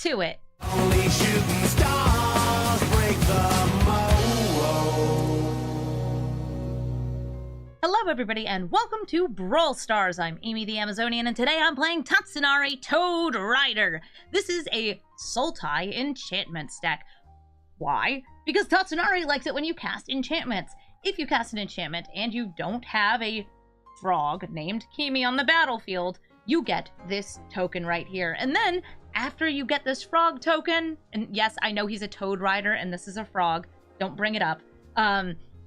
to it. Only shooting stars break the mold. Hello everybody and welcome to Brawl Stars. I'm Amy the Amazonian and today I'm playing Tatsunari Toad Rider. This is a Sultai Enchantments deck. Why? Because Tatsunari likes it when you cast enchantments. If you cast an enchantment and you don't have a frog named Kimi on the battlefield, you get this token right here. And then, after you get this frog token, and yes, I know he's a Toad Rider and this is a frog, don't bring it up,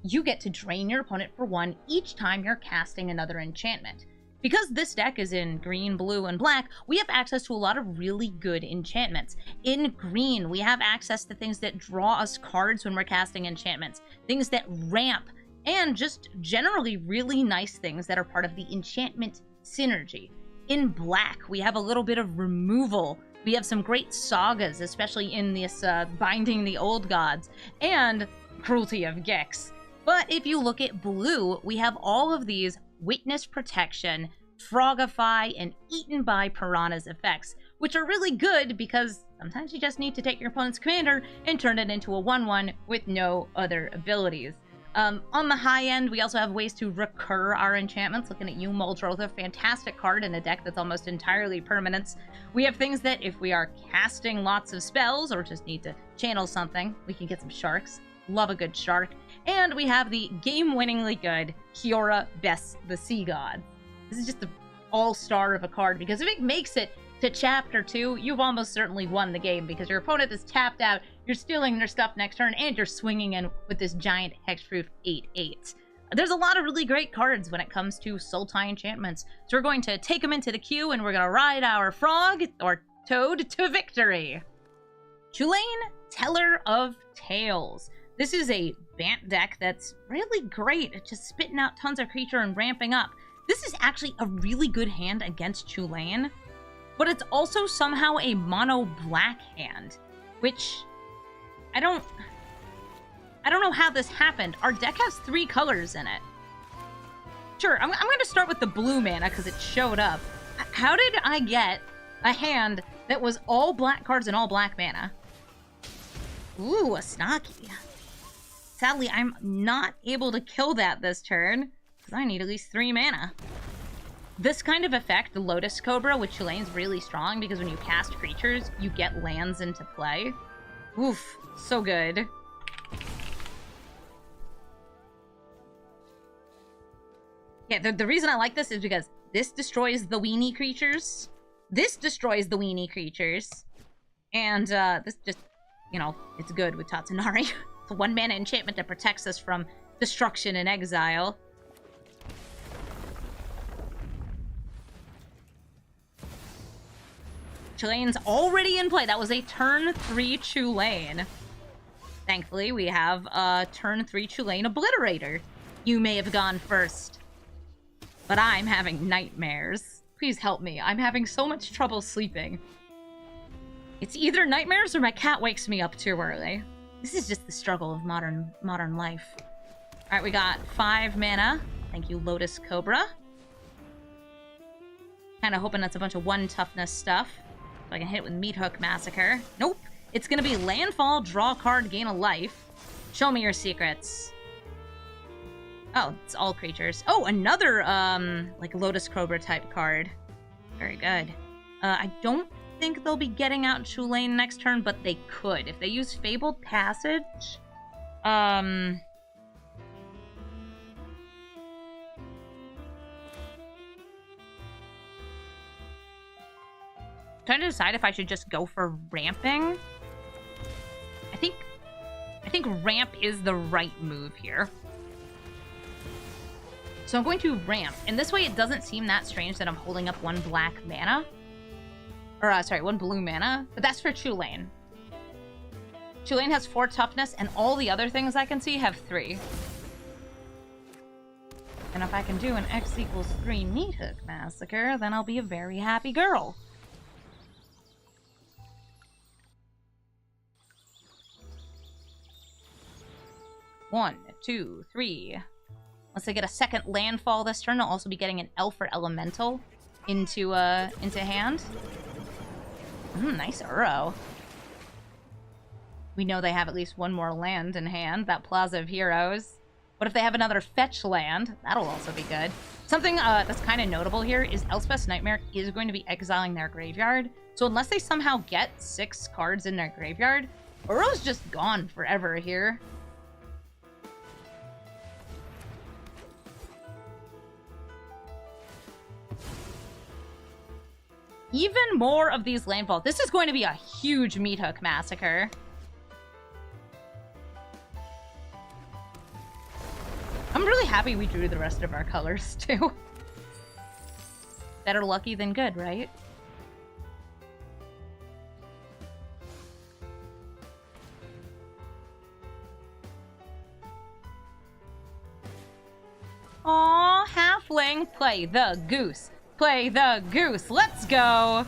you get to drain your opponent for 1 each time you're casting another enchantment. Because this deck is in green, blue, and black, we have access to a lot of really good enchantments. In green, we have access to things that draw us cards when we're casting enchantments, things that ramp, and just generally really nice things that are part of the enchantment synergy. In black, we have a little bit of removal. We have some great sagas, especially in this Binding the Old Gods, and Cruelty of Gex. But if you look at blue, we have all of these Witness Protection, Frogify, and Eaten by Piranhas effects, which are really good because sometimes you just need to take your opponent's commander and turn it into a 1/1 with no other abilities. On the high end, we also have ways to recur our enchantments. Looking at you, Muldrotha, a fantastic card in a deck that's almost entirely permanents. We have things that if we are casting lots of spells or just need to channel something, we can get some sharks. Love a good shark. And we have the game-winningly good Kiora Bess the Sea God. This is just the all-star of a card because if it makes it to Chapter 2, you've almost certainly won the game because your opponent is tapped out, you're stealing their stuff next turn, and you're swinging in with this giant hexproof 8/8. There's a lot of really great cards when it comes to Sultai enchantments, so we're going to take them into the queue and we're going to ride our frog, or toad, to victory. Chulane, Teller of Tales. This is a Bant deck that's really great at just spitting out tons of creature and ramping up. This is actually a really good hand against Chulane, but it's also somehow a mono black hand, which I don't know how this happened. Our deck has 3 colors in it. Sure, I'm going to start with the blue mana because it showed up. How did I get a hand that was all black cards and all black mana? Ooh, a Snaky. Sadly, I'm not able to kill that this turn because I need at least 3 mana. This kind of effect, the Lotus Cobra with Chulane's really strong because when you cast creatures, you get lands into play. Oof, so good. Yeah, the reason I like this is because this destroys the weenie creatures. This destroys the weenie creatures. And this just, you know, it's good with Tatsunari. It's a 1 mana enchantment that protects us from destruction and exile. Chulane's already in play. That was a turn 3 Chulane. Thankfully, we have a turn 3 Chulane Obliterator. You may have gone first, but I'm having nightmares. Please help me. I'm having so much trouble sleeping. It's either nightmares or my cat wakes me up too early. This is just the struggle of modern life. Alright, we got 5 mana. Thank you, Lotus Cobra. Kinda hoping that's a bunch of 1 toughness stuff. So I can hit it with Meat Hook Massacre. Nope! It's gonna be Landfall, draw a card, gain a life. Show me your secrets. Oh, it's all creatures. Oh, another, like Lotus Cobra type card. Very good. I don't think they'll be getting out Chulane next turn, but they could. If they use Fabled Passage, trying to decide if I should just go for ramping. I think ramp is the right move here. So I'm going to ramp, and this way it doesn't seem that strange that I'm holding up 1 black mana. Or, sorry, 1 blue mana, but that's for Chulane. Chulane has 4 toughness, and all the other things I can see have 3. And if I can do an X equals 3 Meat Hook Massacre, then I'll be a very happy girl. One, 2, 3. Unless I get a second landfall this turn, I'll also be getting an elf or elemental into hand. Nice Uro. We know they have at least one more land in hand, that Plaza of Heroes. What if they have another fetch land? That'll also be good. Something that's kind of notable here is Elspeth's Nightmare is going to be exiling their graveyard. So unless they somehow get 6 cards in their graveyard, Uro's just gone forever here. Even more of these landfall. This is going to be a huge meat hook massacre. I'm really happy we drew the rest of our colors, too. Better lucky than good, right? Aw, halfling, play the goose. Play the goose. Let's go. All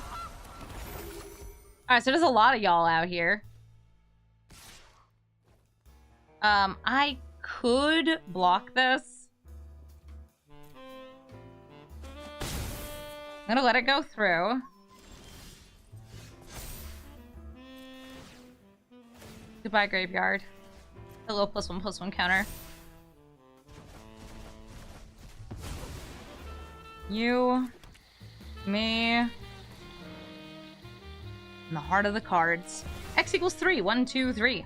right, so there's a lot of y'all out here. I could block this. I'm gonna let it go through. Goodbye, graveyard. Hello, +1/+1 counter. You, me, in the heart of the cards. X equals 3. 1, 2, 3.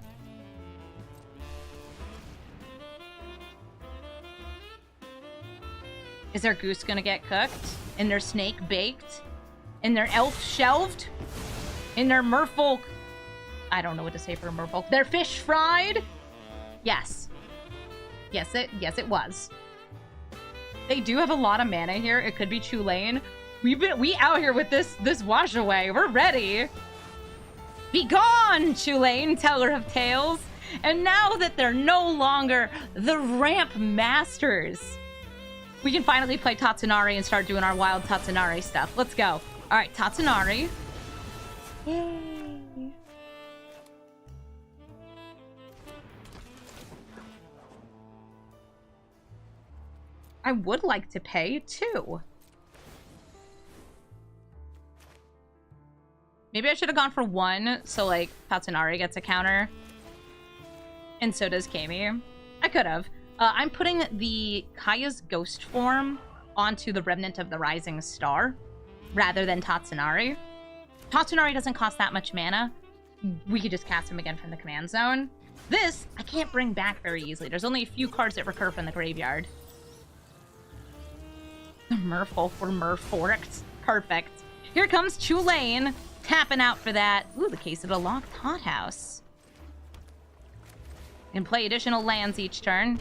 Is their goose gonna get cooked? And their snake baked? And their elf shelved? And their merfolk... I don't know what to say for merfolk. Their fish fried? Yes. Yes, it was. They do have a lot of mana here. It could be Chulane. We out here with this wash away. We're ready. Be gone, Chulane, teller of tales. And now that they're no longer the ramp masters, we can finally play Tatsunari and start doing our wild Tatsunari stuff. Let's go. All right, Tatsunari. Yay. I would like to pay, too. Maybe I should have gone for 1, so, like, Tatsunari gets a counter. And so does Kami. I could have. I'm putting the Kaya's Ghost form onto the Remnant of the Rising Star, rather than Tatsunari. Tatsunari doesn't cost that much mana. We could just cast him again from the command zone. This, I can't bring back very easily. There's only a few cards that recur from the graveyard. The Merfolk were Merforked. Perfect. Here comes Chulane, tapping out for that. Ooh, the case of the locked hothouse. And play additional lands each turn.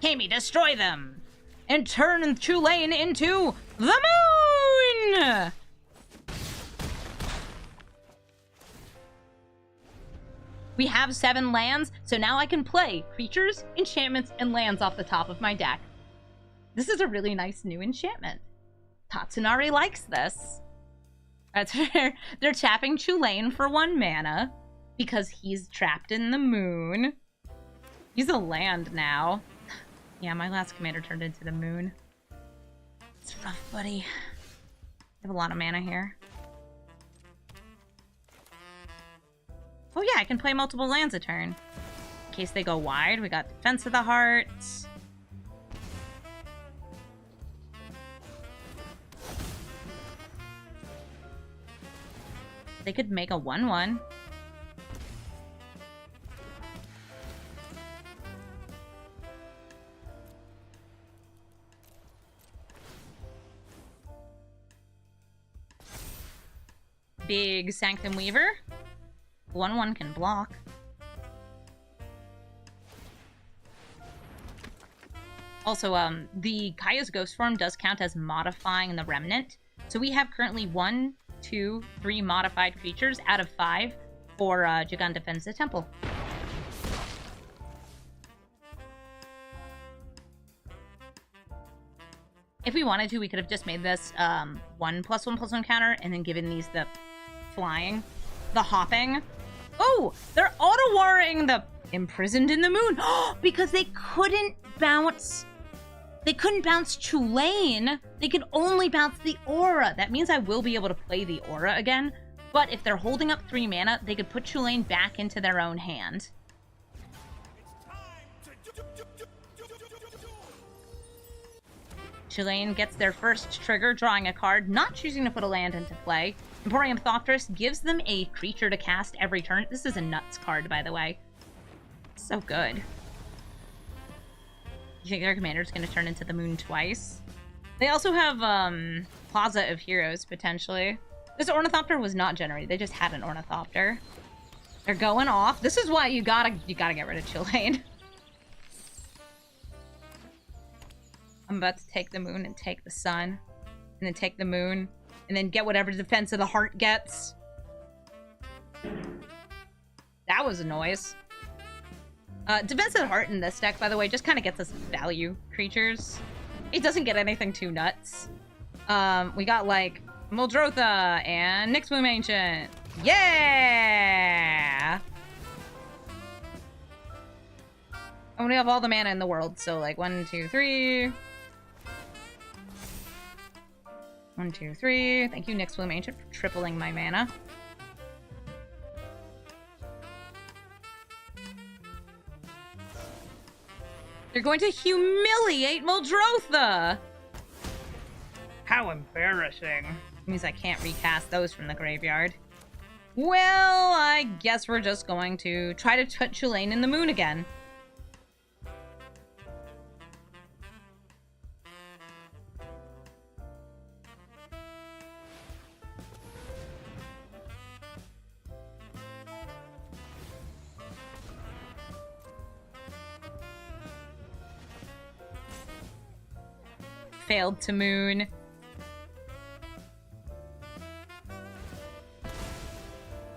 Kami, destroy them! And turn Chulane into the moon! We have 7 lands, so now I can play creatures, enchantments, and lands off the top of my deck. This is a really nice new enchantment. Tatsunari likes this. They're tapping Chulane for 1 mana because he's trapped in the moon. He's a land now. Yeah, my last commander turned into the moon. It's rough, buddy. I have a lot of mana here. Oh yeah, I can play multiple lands a turn. In case they go wide, we got Defense of the Heart. They could make a 1/1. Big Sanctum Weaver. 1/1 can block. Also, the Kaya's Ghost form does count as modifying the Remnant. So we have currently 1, 2, 3 modified creatures out of 5 for Jagan Defends the Temple. If we wanted to, we could have just made this 1/1/1 counter and then given these the flying, the hopping. Oh, they're auto-warring the Imprisoned in the Moon because they couldn't bounce. They couldn't bounce Chulane. They could only bounce the Aura. That means I will be able to play the Aura again. But if they're holding up 3 mana, they could put Chulane back into their own hand. Chulane gets their first trigger, drawing a card, not choosing to put a land into play. Emporium Thopterus gives them a creature to cast every turn. This is a nuts card, by the way. So good. You think their commander's going to turn into the moon twice? They also have Plaza of Heroes, potentially. This Ornithopter was not generated. They just had an Ornithopter. They're going off. This is why you gotta get rid of Chulane. I'm about to take the moon and take the sun. And then take the moon. And then get whatever Defense of the Heart gets. That was a noise. Defense of the Heart in this deck, by the way, just kind of gets us value creatures. It doesn't get anything too nuts. We got, like, Muldrotha and Nyxbloom Ancient. Yeah! And we have all the mana in the world, so, like, 1, 2, 3... 1, 2, 3. Thank you, Nyxbloom Ancient, for tripling my mana. They're going to humiliate Muldrotha! How embarrassing. Means I can't recast those from the graveyard. Well, I guess we're just going to try to put Chulane in the moon again. Failed to moon.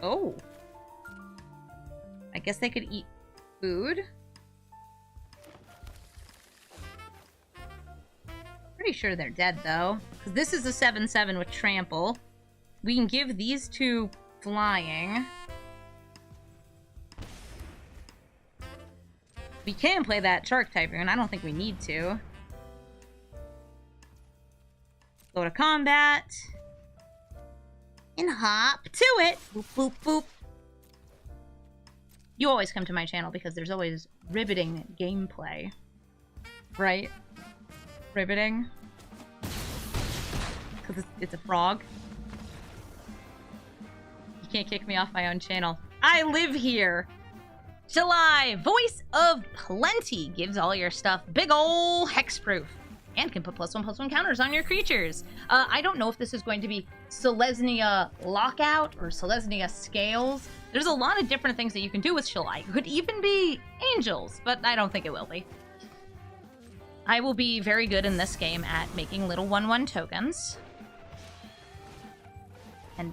Oh. I guess they could eat food? Pretty sure they're dead, though. Because this is a 7/7 with trample. We can give these two flying. We can play that Shark Typhoon. I don't think we need to. Go to combat. And hop to it. Boop, boop, boop. You always come to my channel because there's always riveting gameplay. Right? Riveting? Because it's a frog. You can't kick me off my own channel. I live here! Shalai, Voice of Plenty, gives all your stuff big ol' hexproof. And can put +1/+1 counters on your creatures. I don't know if this is going to be Selesnya Lockout or Selesnya Scales. There's a lot of different things that you can do with Shalai. It could even be Angels, but I don't think it will be. I will be very good in this game at making little 1/1 tokens. And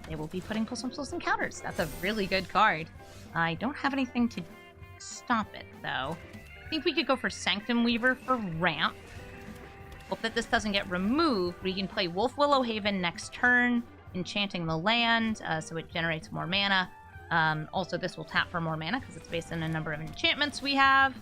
they will be putting +1/+1 counters. That's a really good card. I don't have anything to stop it, though. I think we could go for Sanctum Weaver for ramp. Hope that this doesn't get removed. We can play Wolf Willow Haven next turn, enchanting the land, so it generates more mana. Also, this will tap for more mana because it's based on a number of enchantments we have.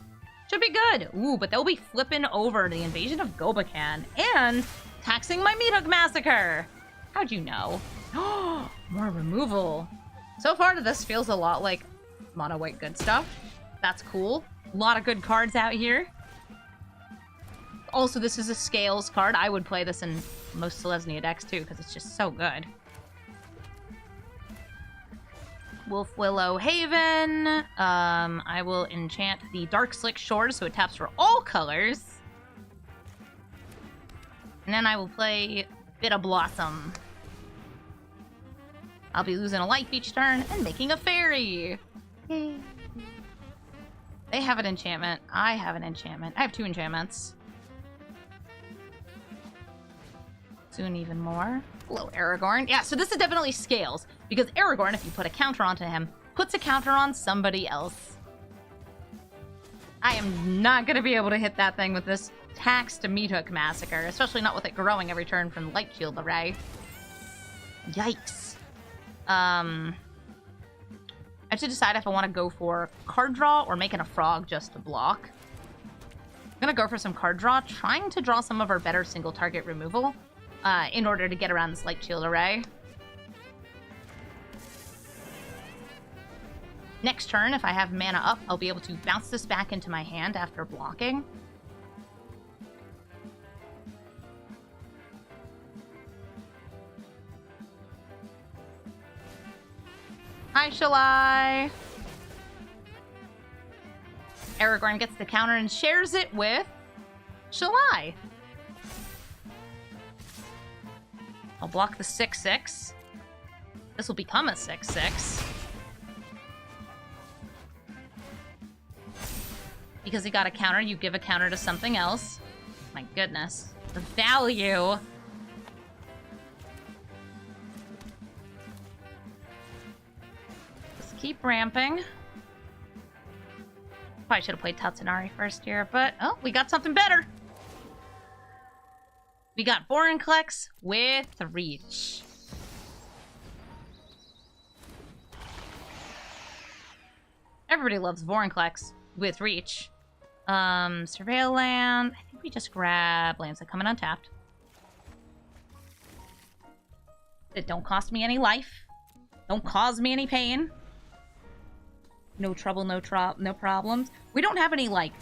Should be good. Ooh, but they'll be flipping over the Invasion of Gobakan and taxing my Meathook Massacre. How'd you know? More removal. So far, this feels a lot like mono white good stuff. That's cool. A lot of good cards out here. Also, this is a Scales card. I would play this in most Selesnya decks, too, because it's just so good. Wolf Willow Haven. I will enchant the Dark Slick Shores, so it taps for all colors. And then I will play Bitter Blossom. I'll be losing a life each turn and making a fairy. Yay. They have an enchantment. I have an enchantment. I have 2 enchantments. Soon even more. Hello, Aragorn. Yeah, so this is definitely Scales, because Aragorn, if you put a counter onto him, puts a counter on somebody else. I am not going to be able to hit that thing with this taxed Meathook Massacre, especially not with it growing every turn from Light Shield Array. Yikes. I have to decide if I want to go for card draw or making a frog just to block. I'm going to go for some card draw, trying to draw some of our better single target removal in order to get around this Light Shield Array. Next turn, if I have mana up, I'll be able to bounce this back into my hand after blocking. Hi, Shalai! Aragorn gets the counter and shares it with Shalai. I'll block the 6/6. This will become a 6/6. Because he got a counter, you give a counter to something else. My goodness. The value. Just keep ramping. Probably should have played Tatsunari first here, but oh, we got something better. We got Vorinclex with Reach. Everybody loves Vorinclex with Reach. Surveil land. I think we just grab lands that come in untapped. That don't cost me any life. Don't cause me any pain. No trouble, no problems. We don't have any, like,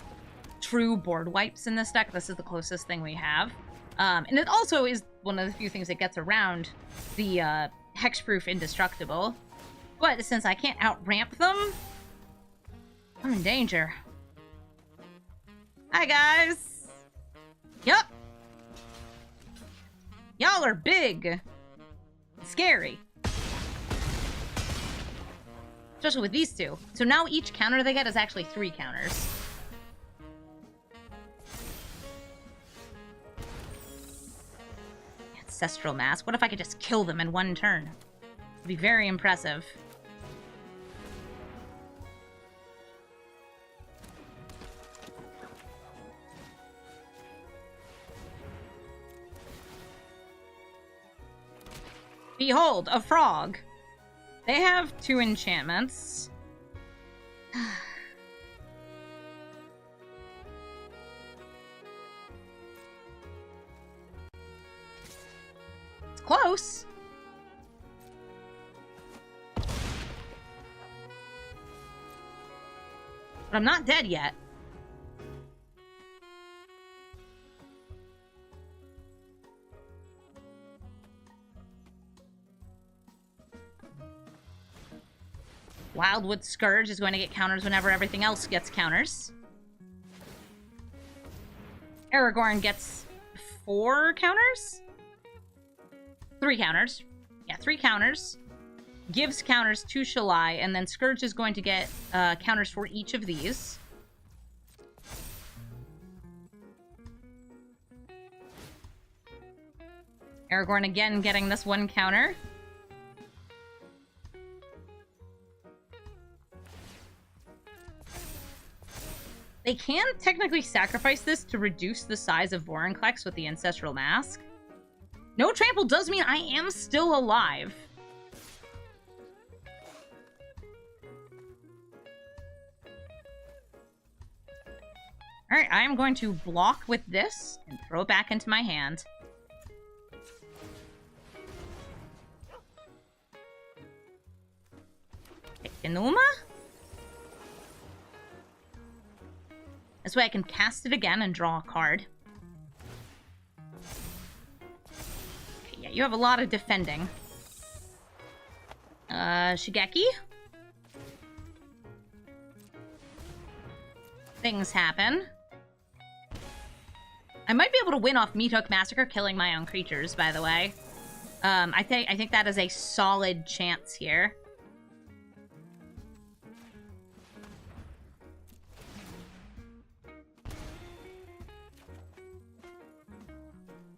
true board wipes in this deck. This is the closest thing we have. And it also is one of the few things that gets around the hexproof indestructible. But since I can't out-ramp them, I'm in danger. Hi, guys! Yup! Y'all are big! Scary. Especially with these two. So now each counter they get is actually 3 counters. Ancestral Mask. What if I could just kill them in one turn? It'd be very impressive. Behold, a frog. They have 2 enchantments. It's close. But I'm not dead yet. Wildwood Scourge is going to get counters whenever everything else gets counters. Aragorn gets 4 counters? 3 counters. Yeah, 3 counters. Gives counters to Shalai, and then Scourge is going to get counters for each of these. Aragorn again getting this 1 counter. They can technically sacrifice this to reduce the size of Vorinclex with the Ancestral Mask. No trample does mean I am still alive. Alright, I am going to block with this and throw it back into my hand. Enuma? This way I can cast it again and draw a card. Okay, yeah, you have a lot of defending. Shigeki? Things happen. I might be able to win off Meat Hook Massacre killing my own creatures, by the way. I think that is a solid chance here.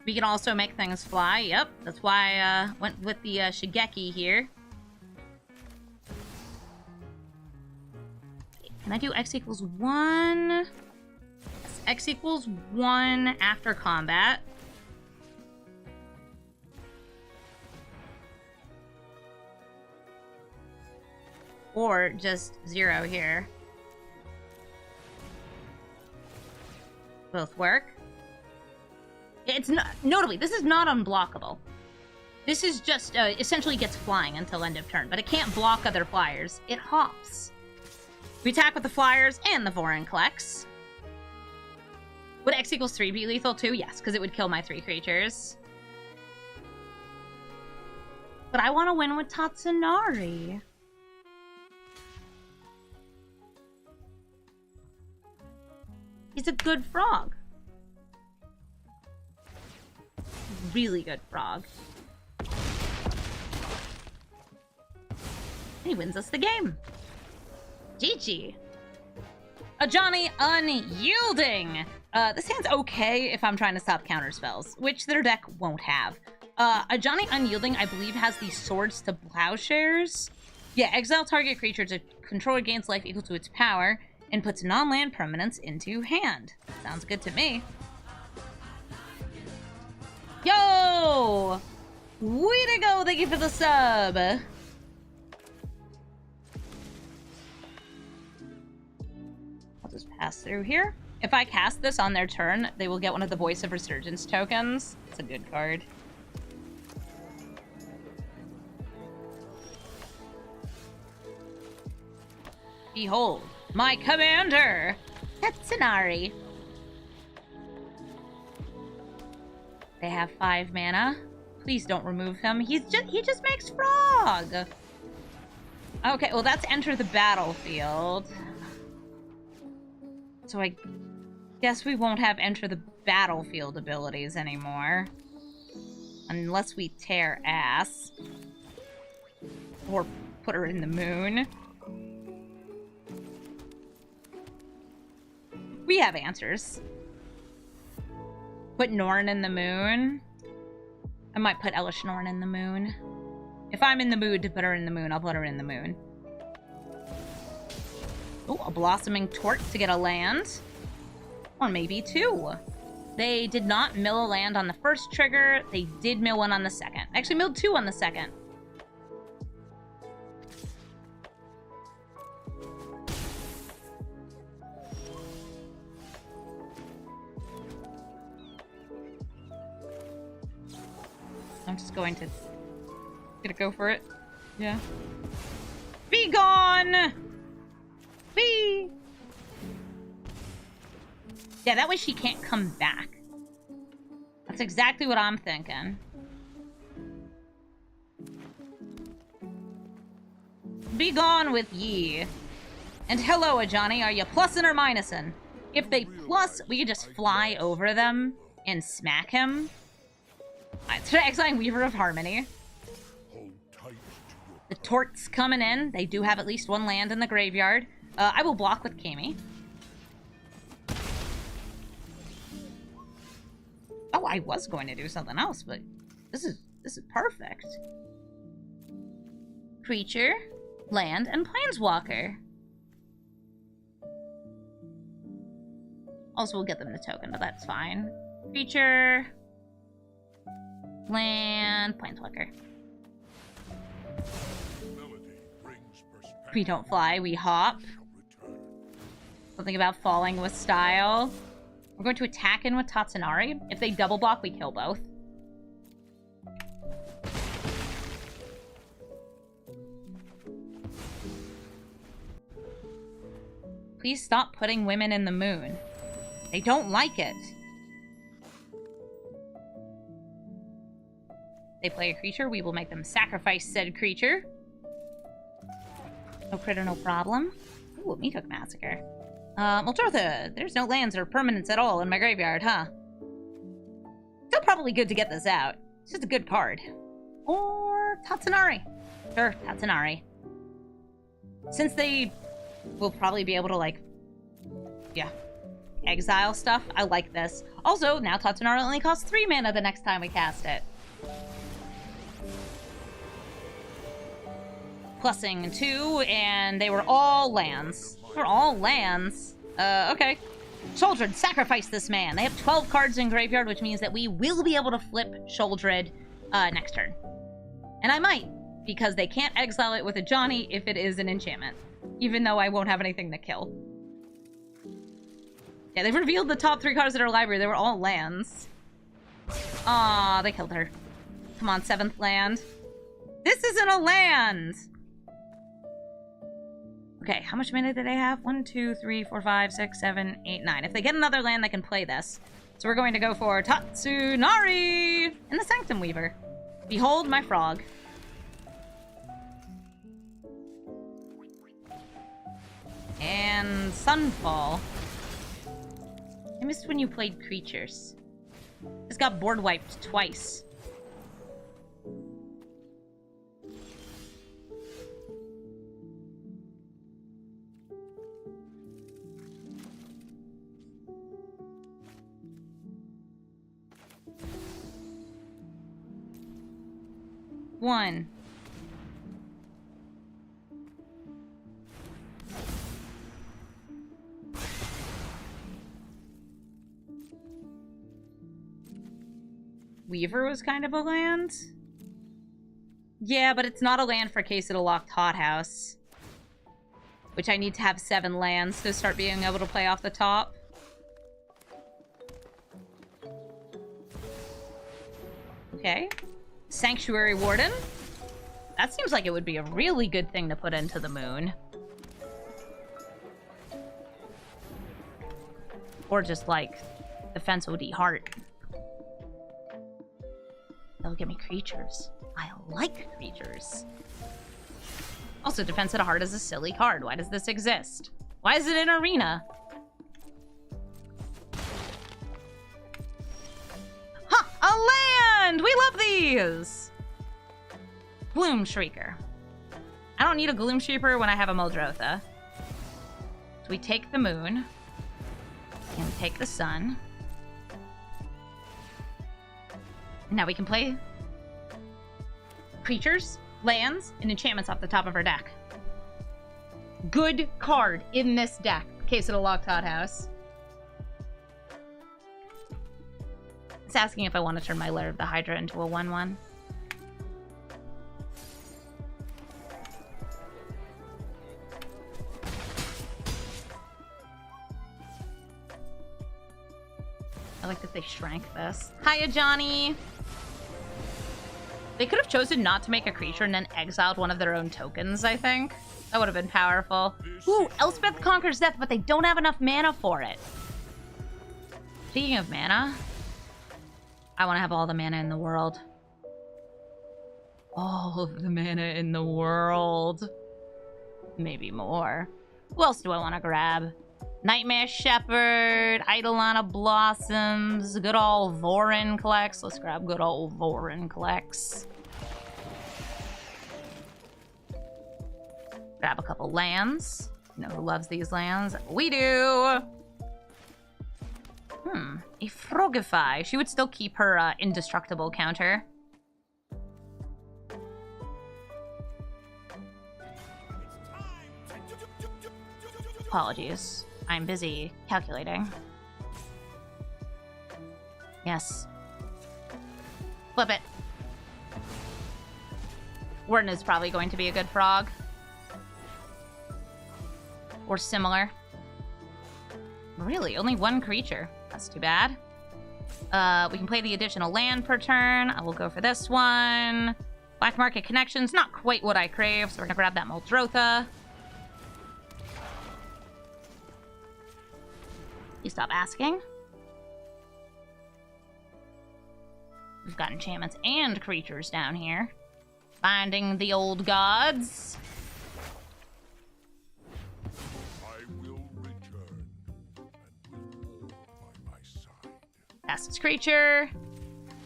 We can also make things fly. Yep, that's why I went with the Shigeki here. Can I do X equals 1? Yes, X equals 1 after combat. Or just 0 here. Both work. It's not, notably, this is not unblockable. This is just, essentially gets flying until end of turn, but it can't block other flyers. It hops. We attack with the Flyers and the Vorinclex. Would X equals 3 be lethal too? Yes, because it would kill my 3 creatures. But I want to win with Tatsunari. He's a good frog. Really good frog. And he wins us the game. GG. Ajani Unyielding. This hand's okay if I'm trying to stop counter spells, which their deck won't have. Ajani Unyielding, I believe, has the Swords to Plowshares. Yeah, exile target creature to controller gains life equal to its power and puts non-land permanents into hand. Sounds good to me. Yo! Way to go! Thank you for the sub! I'll just pass through here. If I cast this on their turn, they will get one of the Voice of Resurgence tokens. It's a good card. Behold, my commander! Tatsunari. They have 5 mana. Please don't remove him. He just makes frog! Okay, well that's enter the battlefield. So I guess we won't have enter the battlefield abilities anymore. Unless we tear ass. Or put her in the moon. We have answers. Put Norn in the moon. I might put Elish Norn in the moon. If I'm in the mood to put her in the moon, I'll put her in the moon. Oh, a Blossoming Torque to get a land. Or maybe 2. They did not mill a land on the first trigger. They did mill one on the second. Actually, milled 2 on the second. I'm just going to... Gonna go for it. Yeah. Be gone! Be! Yeah, that way she can't come back. That's exactly what I'm thinking. Be gone with ye. And hello, Ajani. Are you plusing or minusing? If they plus, we could just fly over them and smack him. Exiling Weaver of Harmony. The Tort's coming in. They do have at least 1 land in the graveyard. I will block with Kami. Oh, I was going to do something else, but this is perfect. Creature, land, and Planeswalker. Also, we'll get them the token, but that's fine. Creature, land, Planeswalker. We don't fly, we hop. Something about falling with style. We're going to attack in with Tatsunari. If they double block, we kill both. Please stop putting women in the moon. They don't like it. They play a creature, we will make them sacrifice said creature. No critter, no problem. Ooh, Meathook Massacre. Multrotha, there's no lands or permanents at all in my graveyard, huh? Still probably good to get this out. It's just a good card. Or Tatsunari. Sure, Tatsunari. Since they will probably be able to, like, yeah, exile stuff, I like this. Also, now Tatsunari only costs 3 mana the next time we cast it. Plussing 2, and they were all lands. They're all lands. Okay. Sheoldred, sacrifice this man. They have 12 cards in graveyard, which means that we will be able to flip Sheoldred next turn. And I might, because they can't exile it with Ajani if it is an enchantment. Even though I won't have anything to kill. Yeah, they've revealed the top 3 cards in our library. They were all lands. Aw, they killed her. Come on, 7th land. This isn't a land! Okay, how much mana do they have? 1, 2, 3, 4, 5, 6, 7, 8, 9. If they get another land, they can play this. So we're going to go for Tatsunari and the Sanctum Weaver. Behold my frog. And Sunfall. I missed when you played creatures. This got board wiped twice. One. Weaver was kind of a land? Yeah, but it's not a land for case of a locked hothouse. Which I need to have 7 lands to start being able to play off the top. Okay. Sanctuary Warden. That seems like it would be a really good thing to put into the moon. Or just like Defense OD Heart. That'll give me creatures. I like creatures. Also, Defense of the Heart is a silly card. Why does this exist? Why is it in Arena? Huh! A land! We love these! Gloom Shrieker. I don't need a Gloom Shrieker when I have a Muldrotha. So we take the moon. And we take the sun. And now we can play creatures, lands, and enchantments off the top of our deck. Good card in this deck. Case of the Locked Hothouse. It's asking if I want to turn my Lair of the Hydra into a 1/1. I like that they shrank this. Hi, Ajani! They could have chosen not to make a creature and then exiled one of their own tokens, I think. That would have been powerful. Ooh, Elspeth Conquers Death, but they don't have enough mana for it. Speaking of mana, I want to have all the mana in the world. All of the mana in the world. Maybe more. Who else do I want to grab? Nightmare Shepherd, Eidolon of Blossoms, good old Vorinclex. Let's grab good old Vorinclex. Grab a couple lands. You know who loves these lands? We do! A Frogify. She would still keep her indestructible counter. Apologies. I'm busy calculating. Yes. Flip it. Warden is probably going to be a good frog. Or similar. Really, only one creature. That's too bad. We can play the additional land per turn. I will go for this one. Black Market Connections, not quite what I crave, so we're gonna grab that Muldrotha. Please stop asking. We've got enchantments and creatures down here. Finding the old gods. I will return and will by my side. Cast its creature.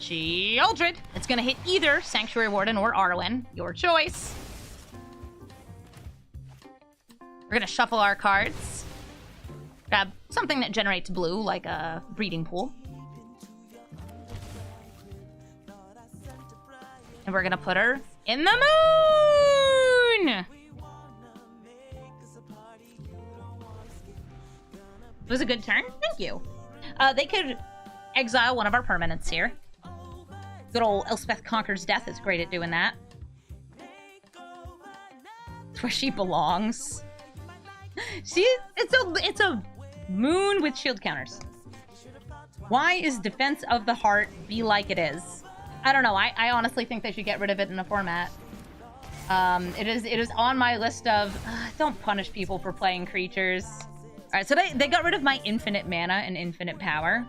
Sheoldred. It's gonna hit either Sanctuary Warden or Arwen. Your choice. We're gonna shuffle our cards. Grab something that generates blue, like a breeding pool. And we're gonna put her in the moon! It was a good turn. Thank you. They could exile one of our permanents here. Good old Elspeth Conquers Death is great at doing that. It's where she belongs. It's a moon with shield counters. Why is Defense of the Heart be like it is? I don't know. I honestly think they should get rid of it in the format. It is on my list of don't punish people for playing creatures. All right, so they got rid of my infinite mana and infinite power.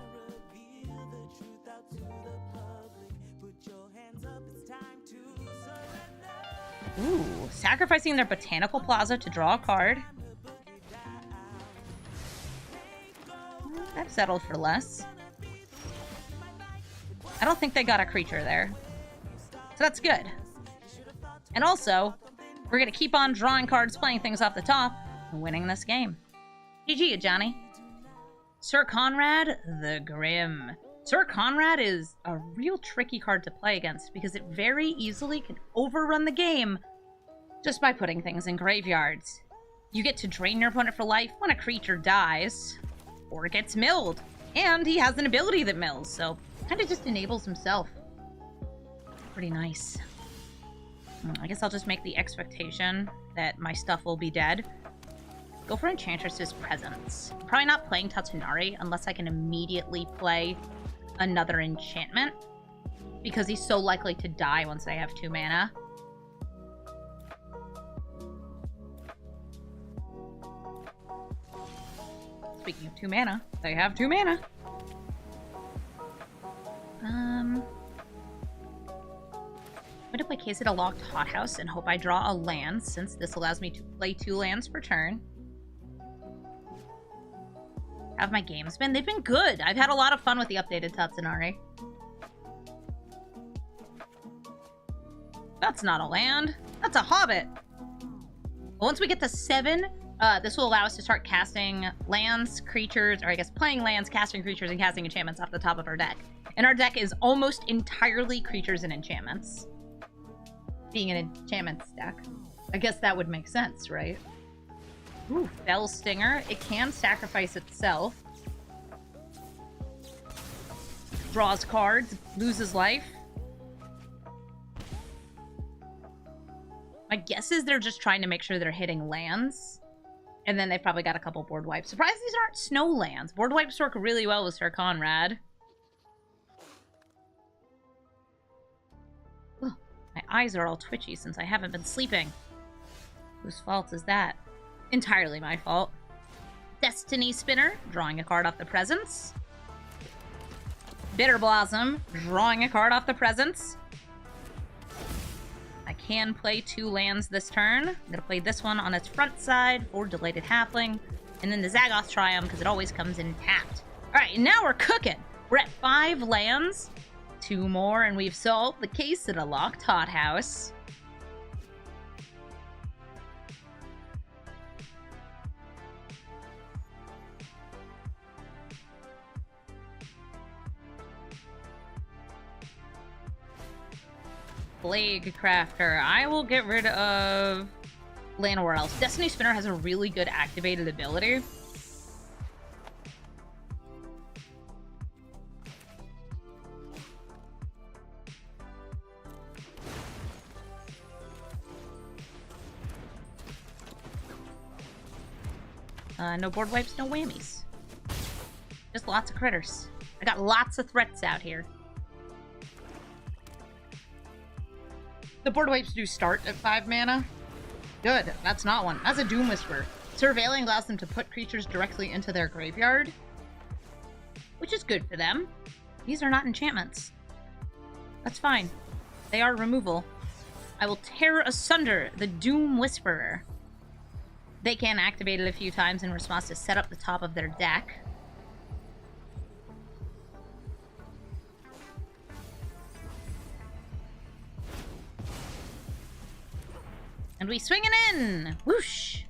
Ooh, sacrificing their Botanical Plaza to draw a card. That settled for less. I don't think they got a creature there. So that's good. And also, we're going to keep on drawing cards, playing things off the top, and winning this game. GG, Ajani. Sir Conrad the Grim. Sir Conrad is a real tricky card to play against because it very easily can overrun the game just by putting things in graveyards. You get to drain your opponent for life when a creature dies, or it gets milled. And he has an ability that mills, so kind of just enables himself. Pretty nice. I guess I'll just make the expectation that my stuff will be dead. Go for Enchantress's Presence. I'm probably not playing Tatsunari unless I can immediately play another enchantment, because he's so likely to die once I have 2 mana. Speaking of 2 mana, they have 2 mana. I'm gonna play Case at a Locked Hothouse and hope I draw a land, since this allows me to play 2 lands per turn. Have my games been? They've been good. I've had a lot of fun with the updated Tatsunari. That's not a land. That's a hobbit. Once we get to 7, this will allow us to start casting lands, creatures, or I guess playing lands, casting creatures, and casting enchantments off the top of our deck. And our deck is almost entirely creatures and enchantments. Being an enchantments deck. I guess that would make sense, right? Ooh, Fell Stinger. It can sacrifice itself. Draws cards, loses life. My guess is they're just trying to make sure they're hitting lands. And then they've probably got a couple board wipes. Surprised these aren't snow lands. Board wipes work really well with Sir Conrad. Ugh, my eyes are all twitchy since I haven't been sleeping. Whose fault is that? Entirely my fault. Destiny Spinner, drawing a card off the presence. Bitter Blossom, drawing a card off the presence. I can play 2 lands this turn. I'm gonna play this one on its front side for Delighted Halfling, and then the Zagoth Triumph because it always comes in tapped. Alright, now we're cooking! We're at 5 lands, 2 more, and we've solved the Case at a Locked Hothouse. Plague Crafter. I will get rid of Llanowar Elves. Destiny Spinner has a really good activated ability. No board wipes, no whammies. Just lots of critters. I got lots of threats out here. The board wipes do start at 5 mana. Good. That's not one. That's a Doom Whisper. Surveilling allows them to put creatures directly into their graveyard, which is good for them. These are not enchantments. That's fine. They are removal. I will tear asunder the Doom Whisperer. They can activate it a few times in response to set up the top of their deck. And we swing it in! Whoosh!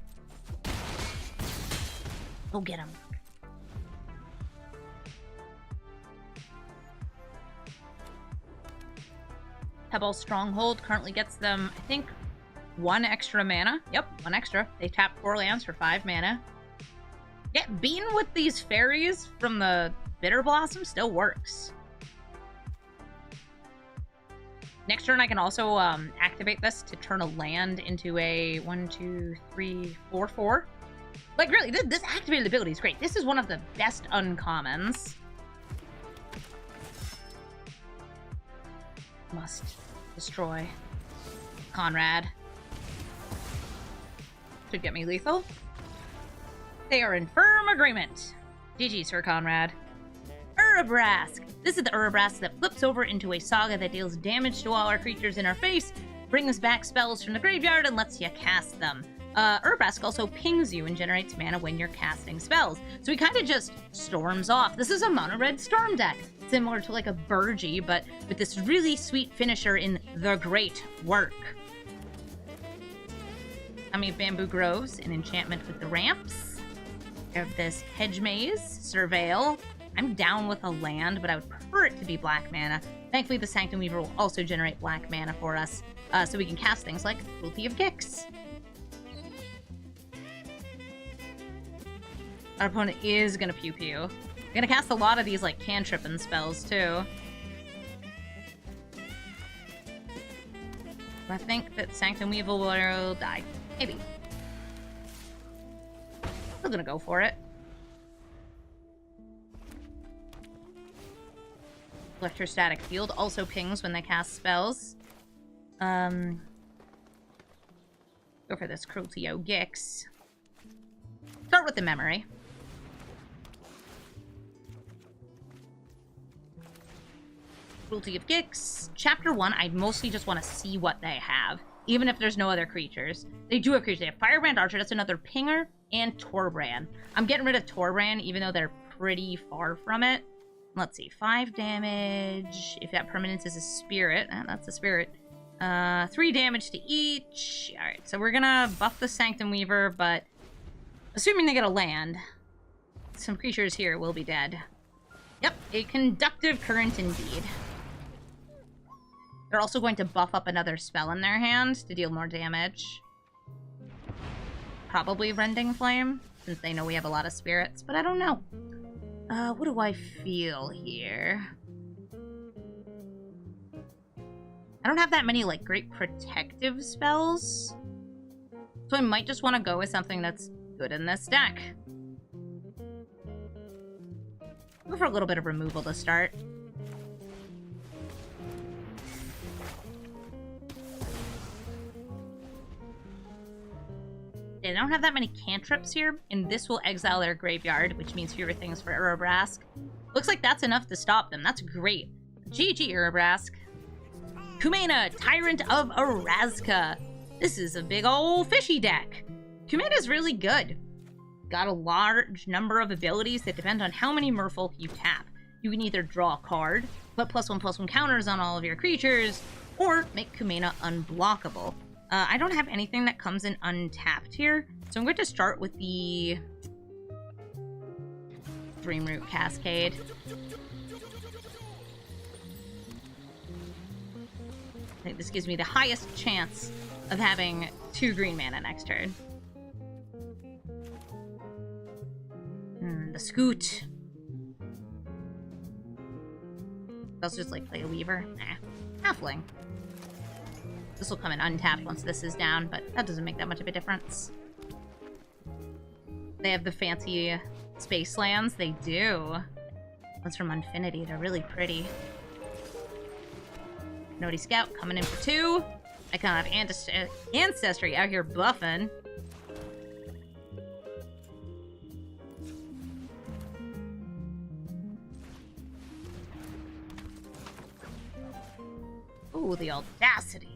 Go get him. Pebble Stronghold currently gets them, I think, 1 extra mana. Yep, 1 extra. They tap 4 lands for 5 mana. Yeah, being with these fairies from the Bitter Blossom still works. Next turn, I can also activate this to turn a land into a 1, 2, 3, 4, 4. Like, really, this activated ability is great. This is one of the best uncommons. Must destroy Conrad. Should get me lethal. They are in firm agreement. GG, Sir Conrad. Urabrask. This is the Urabrask that flips over into a saga that deals damage to all our creatures in our face, brings back spells from the graveyard, and lets you cast them. Urabrask also pings you and generates mana when you're casting spells. So he kind of just storms off. This is a mono-red storm deck, similar to like a Burgy, but with this really sweet finisher in the Great Work. Bamboo Groves, an enchantment with the ramps. We have this Hedge Maze, Surveil. I'm down with a land, but I would prefer it to be black mana. Thankfully, the Sanctum Weaver will also generate black mana for us, so we can cast things like Cruelty of Gix. Our opponent is gonna Pew Pew. We're gonna cast a lot of these, like, cantripping spells, too. I think that Sanctum Weaver will die. Maybe. Still gonna go for it. Electrostatic Field also pings when they cast spells. Go for this Cruelty of Gix. Start with the memory. Cruelty of Gix. Chapter 1, I mostly just want to see what they have, even if there's no other creatures. They do have creatures. They have Firebrand Archer, that's another pinger, and Torbrand. I'm getting rid of Torbrand, even though they're pretty far from it. Let's see, 5 damage. If that permanence is a spirit, that's a spirit. 3 damage to each. Alright, so we're gonna buff the Sanctum Weaver, but assuming they get a land, some creatures here will be dead. Yep, a Conductive Current indeed. They're also going to buff up another spell in their hand to deal more damage. Probably Rending Flame, since they know we have a lot of spirits, but I don't know. What do I feel here? I don't have that many, like, great protective spells. So I might just want to go with something that's good in this deck. Go for a little bit of removal to start. They don't have that many cantrips here, and this will exile their graveyard, which means fewer things for Urabrask. Looks like that's enough to stop them. That's great. GG, Urabrask. Kumena, Tyrant of Erazka. This is a big ol' fishy deck. Kumena's really good. Got a large number of abilities that depend on how many merfolk you tap. You can either draw a card, put +1/+1 counters on all of your creatures, or make Kumena unblockable. I don't have anything that comes in untapped here, so I'm going to start with the Dreamroot Cascade. I think this gives me the highest chance of having 2 green mana next turn. The Scoot. I'll just, like, play a Weaver. Nah. Halfling. This will come in untapped once this is down, but that doesn't make that much of a difference. They have the fancy space lands. They do. One's from Infinity. They're really pretty. Noti Scout coming in for 2. I kind of have Ancestry out here buffing. Ooh, the audacity.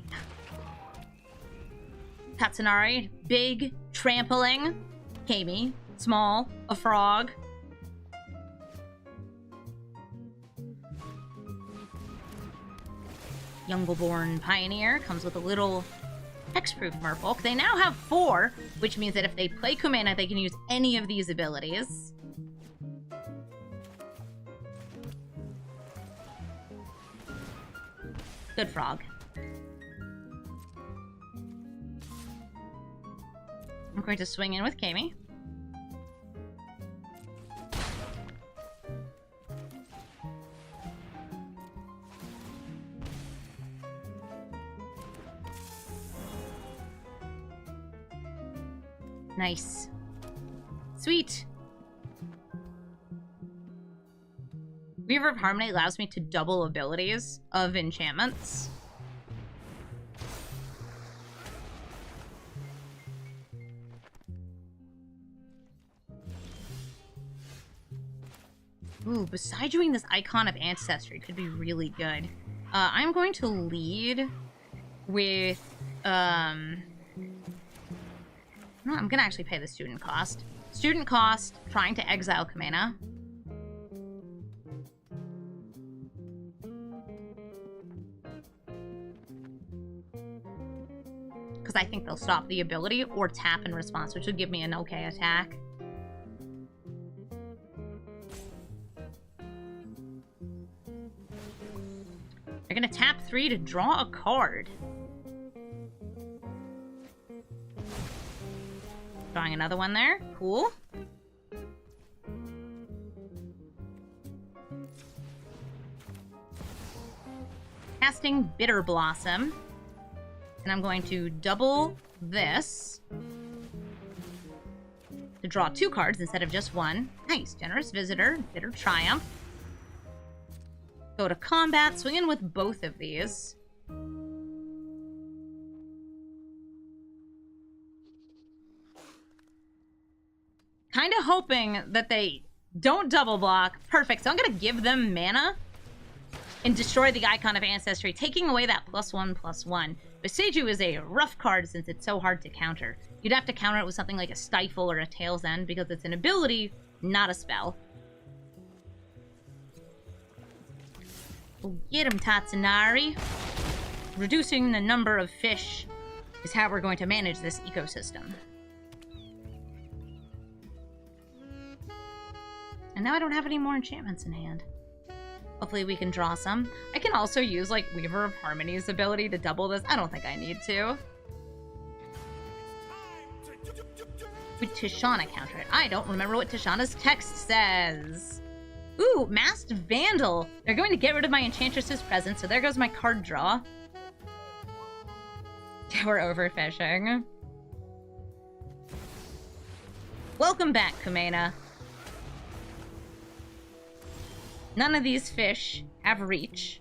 Tatsunari, big, trampling. Kami, small, a frog. Youngleborn Pioneer comes with a little hexproof merfolk. They now have 4, which means that if they play Kumena, they can use any of these abilities. Good frog. I'm going to swing in with Kami. Nice. Sweet. Weaver of Harmony allows me to double abilities of enchantments. Ooh, besides doing this Icon of Ancestry could be really good. I'm going to lead with, no, I'm gonna actually pay the student cost. Student cost, trying to exile Kumena. Because I think they'll stop the ability or tap in response, which would give me an okay attack. They're gonna tap 3 to draw a card. Drawing another one there. Cool. Casting Bitter Blossom. And I'm going to double this to draw 2 cards instead of just 1. Nice. Generous Visitor. Bitter Triumph. Go to combat. Swing in with both of these. Kind of hoping that they don't double block. Perfect. So I'm going to give them mana and destroy the Icon of Ancestry, taking away that +1/+1. But Seiju is a rough card since it's so hard to counter. You'd have to counter it with something like a Stifle or a Tail's End because it's an ability, not a spell. We'll get him, Tatsunari. Reducing the number of fish is how we're going to manage this ecosystem. And now I don't have any more enchantments in hand. Hopefully we can draw some. I can also use, like, Weaver of Harmony's ability to double this. I don't think I need to. Would Tishana counter it? I don't remember what Tishana's text says. Ooh, Masked Vandal. They're going to get rid of my Enchantress's presence, so there goes my card draw. We're overfishing. Welcome back, Kumena. None of these fish have reach.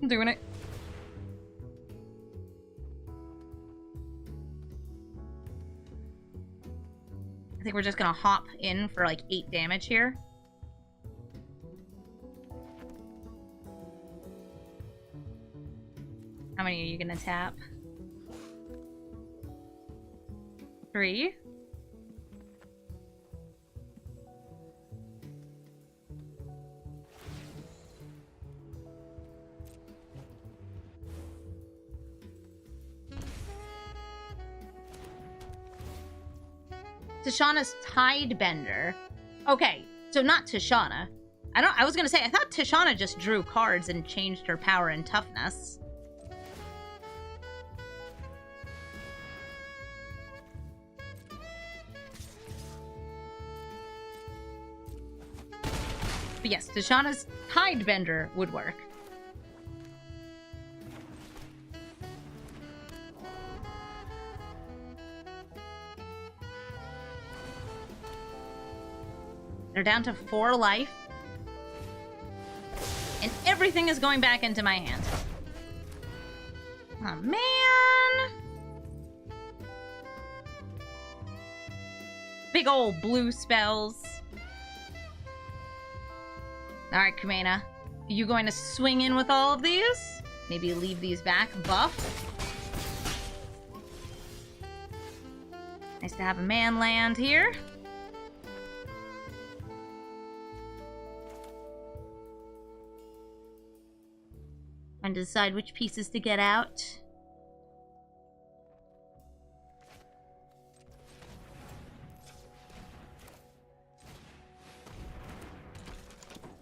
I'm doing it. I think we're just gonna hop in for like 8 damage here. How many are you gonna tap? 3. Tishana's Tidebender. Okay, so not Tishana. I was gonna say, I thought Tishana just drew cards and changed her power and toughness. But yes, Tishana's Tidebender would work. They're down to 4 life. And everything is going back into my hand. Oh, man! Big old blue spells. Alright, Kumena. Are you going to swing in with all of these? Maybe leave these back. Buff. Nice to have a man land here. Trying to decide which pieces to get out.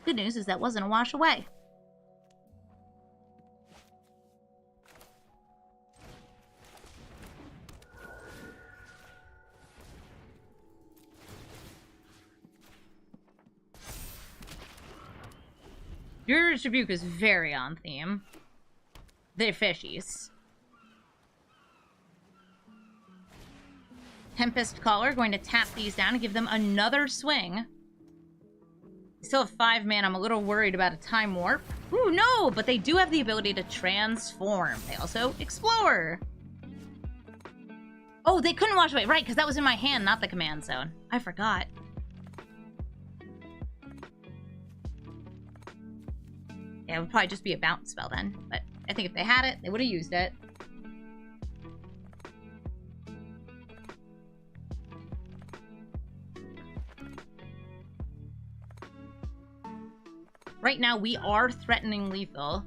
Good news is that wasn't a wash away. Your Rebuke is very on theme. The fishies. Tempest Caller, going to tap these down and give them another swing. Still have 5 mana. I'm a little worried about a Time Warp. Ooh, no! But they do have the ability to transform. They also explore. Oh, they couldn't wash away. Right, because that was in my hand, not the command zone. I forgot. Yeah, it would probably just be a bounce spell then. But I think if they had it, they would have used it. Right now, we are threatening lethal.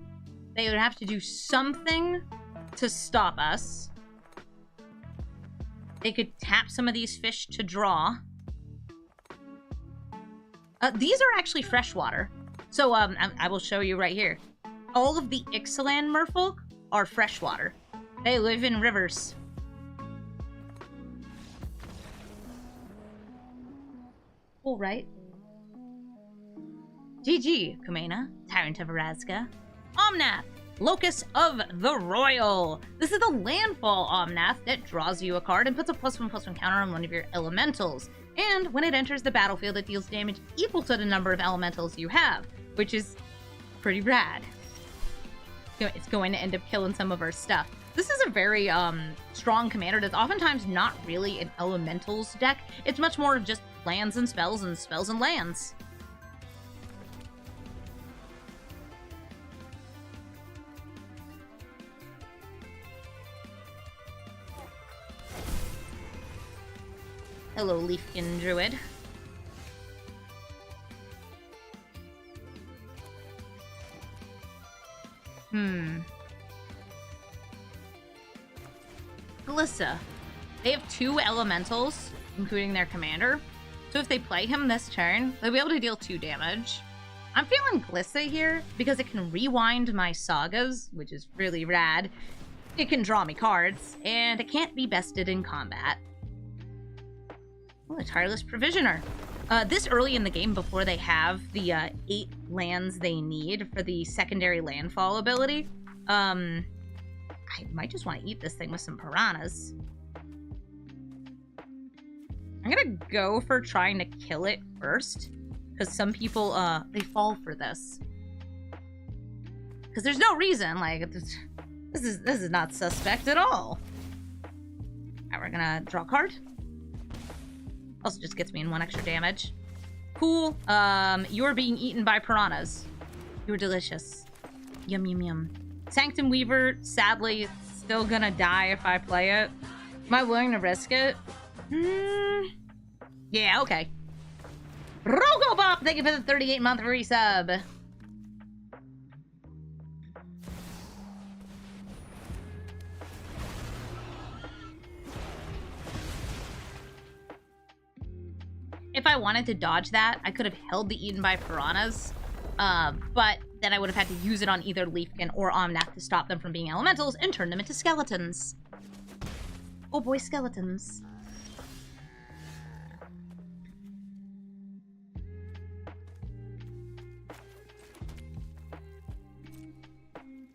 They would have to do something to stop us. They could tap some of these fish to draw. These are actually freshwater. So, I will show you right here. All of the Ixalan merfolk are freshwater. They live in rivers. Cool, right? GG, Kumena, Tyrant of Erazga. Omnath, Locus of the Royal. This is the Landfall Omnath that draws you a card and puts a +1/+1 counter on one of your elementals. And when it enters the battlefield, it deals damage equal to the number of elementals you have, which is pretty rad. It's going to end up killing some of our stuff. This is a very strong commander that's oftentimes not really an elementals deck. It's much more of just lands and spells and lands. Hello, Leafkin Druid. Glissa. They have 2 elementals, including their commander. So if they play him this turn, they'll be able to deal 2 damage. I'm feeling Glissa here because it can rewind my sagas, which is really rad. It can draw me cards, and it can't be bested in combat. Oh, a Tireless Provisioner. This early in the game, before they have the 8 lands they need for the secondary landfall ability, I might just want to eat this thing with some piranhas. I'm gonna go for trying to kill it first, because some people, they fall for this. Because there's no reason, like, this is not suspect at all. Alright, we're gonna draw a card. Also just gets me in 1 extra damage. Cool. You're being eaten by piranhas. You're delicious. Yum, yum, yum. Sanctum Weaver, sadly, still gonna die if I play it. Am I willing to risk it? Yeah, okay. Rogobop, thank you for the 38-month resub. If I wanted to dodge that, I could have held the Eaten by Piranhas, but then I would have had to use it on either Leafkin or Omnath to stop them from being elementals and turn them into skeletons. Oh boy, skeletons.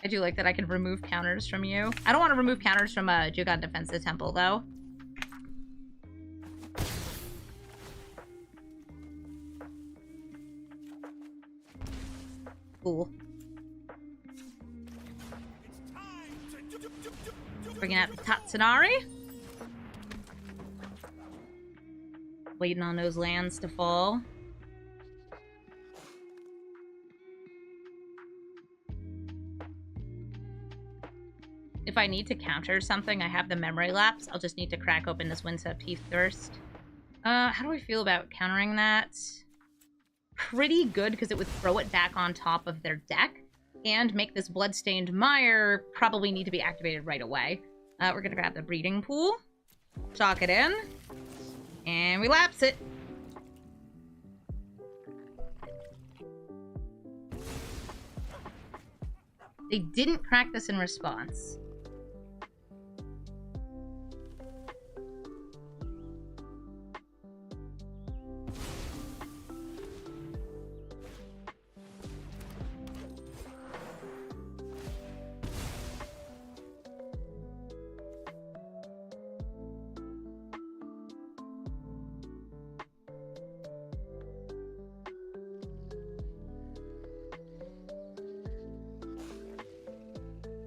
I do like that I can remove counters from you. I don't want to remove counters from Jugon Defense the Temple, though. Cool. Bringing out the Tatsunari. Waiting on those lands to fall. If I need to counter something, I have the memory lapse. I'll just need to crack open this Windswept Heath first. How do I feel about countering that? Pretty good, because it would throw it back on top of their deck and make this Bloodstained Mire probably need to be activated right away. We're gonna grab the Breeding Pool, chalk it in, and we lapse it. They didn't crack this in response.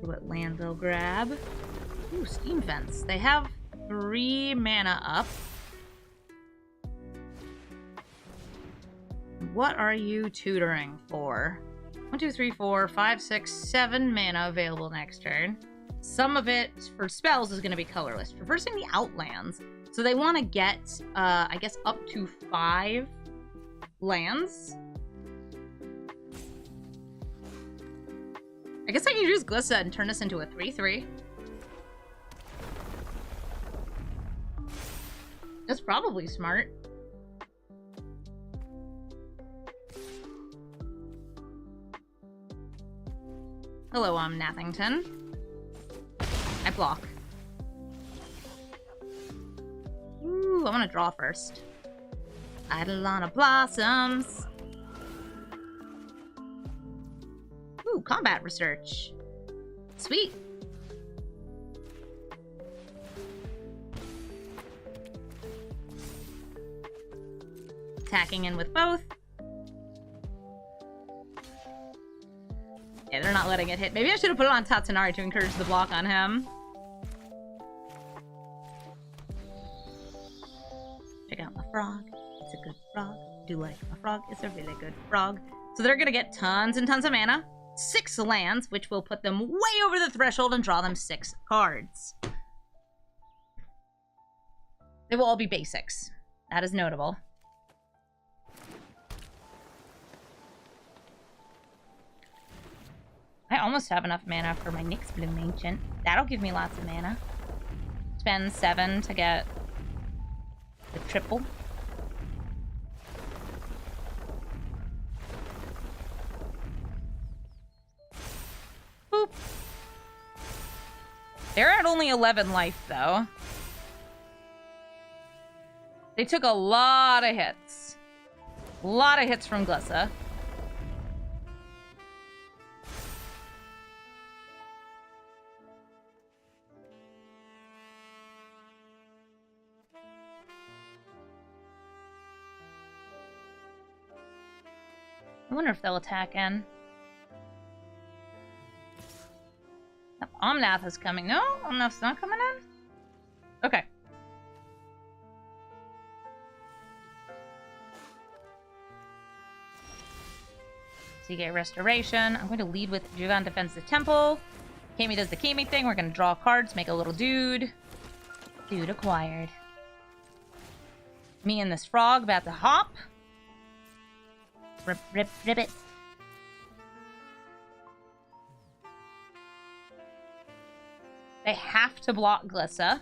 What land they'll grab. Ooh, Steam Fence. They have 3 mana up. What are you tutoring for? 1, 2, 3, 4, 5, 6, 7 mana available next turn. Some of it for spells is going to be colorless. Reversing the Outlands. So they want to get, I guess, up to 5 lands. I guess I can use Glissa and turn this into a 3/3. That's probably smart. Hello, Omnathington. I block. Ooh, I want to draw first. Eidolon of Blossoms. Ooh, combat research. Sweet. Attacking in with both. Yeah, they're not letting it hit. Maybe I should have put it on Tatsunari to encourage the block on him. Check out my frog. It's a good frog. Do like my frog. It's a really good frog. So they're gonna get tons and tons of mana. 6 lands, which will put them way over the threshold and draw them 6 cards. They will all be basics. That is notable. I almost have enough mana for my Nyx Bloom Ancient. That'll give me lots of mana. Spend 7 to get the triple. Boop. They're at only 11 life, though. They took a lot of hits. A lot of hits from Glissa. I wonder if they'll attack in. Omnath is coming. No? Omnath's not coming in? Okay. So you get Restoration. I'm going to lead with Juvan defends the Temple. Kami does the Kami thing. We're going to draw cards, make a little dude. Dude acquired. Me and this frog about to hop. Rip, rip, ribbit. They have to block Glissa.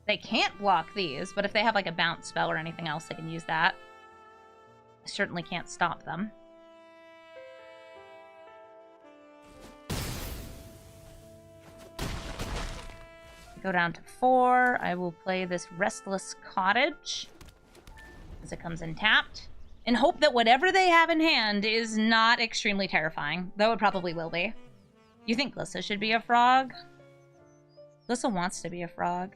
They can't block these, but if they have like a bounce spell or anything else, they can use that. I certainly can't stop them. Go down to 4. I will play this Restless Cottage as it comes in tapped, and hope that whatever they have in hand is not extremely terrifying, though it probably will be. You think Glissa should be a frog? Glissa wants to be a frog.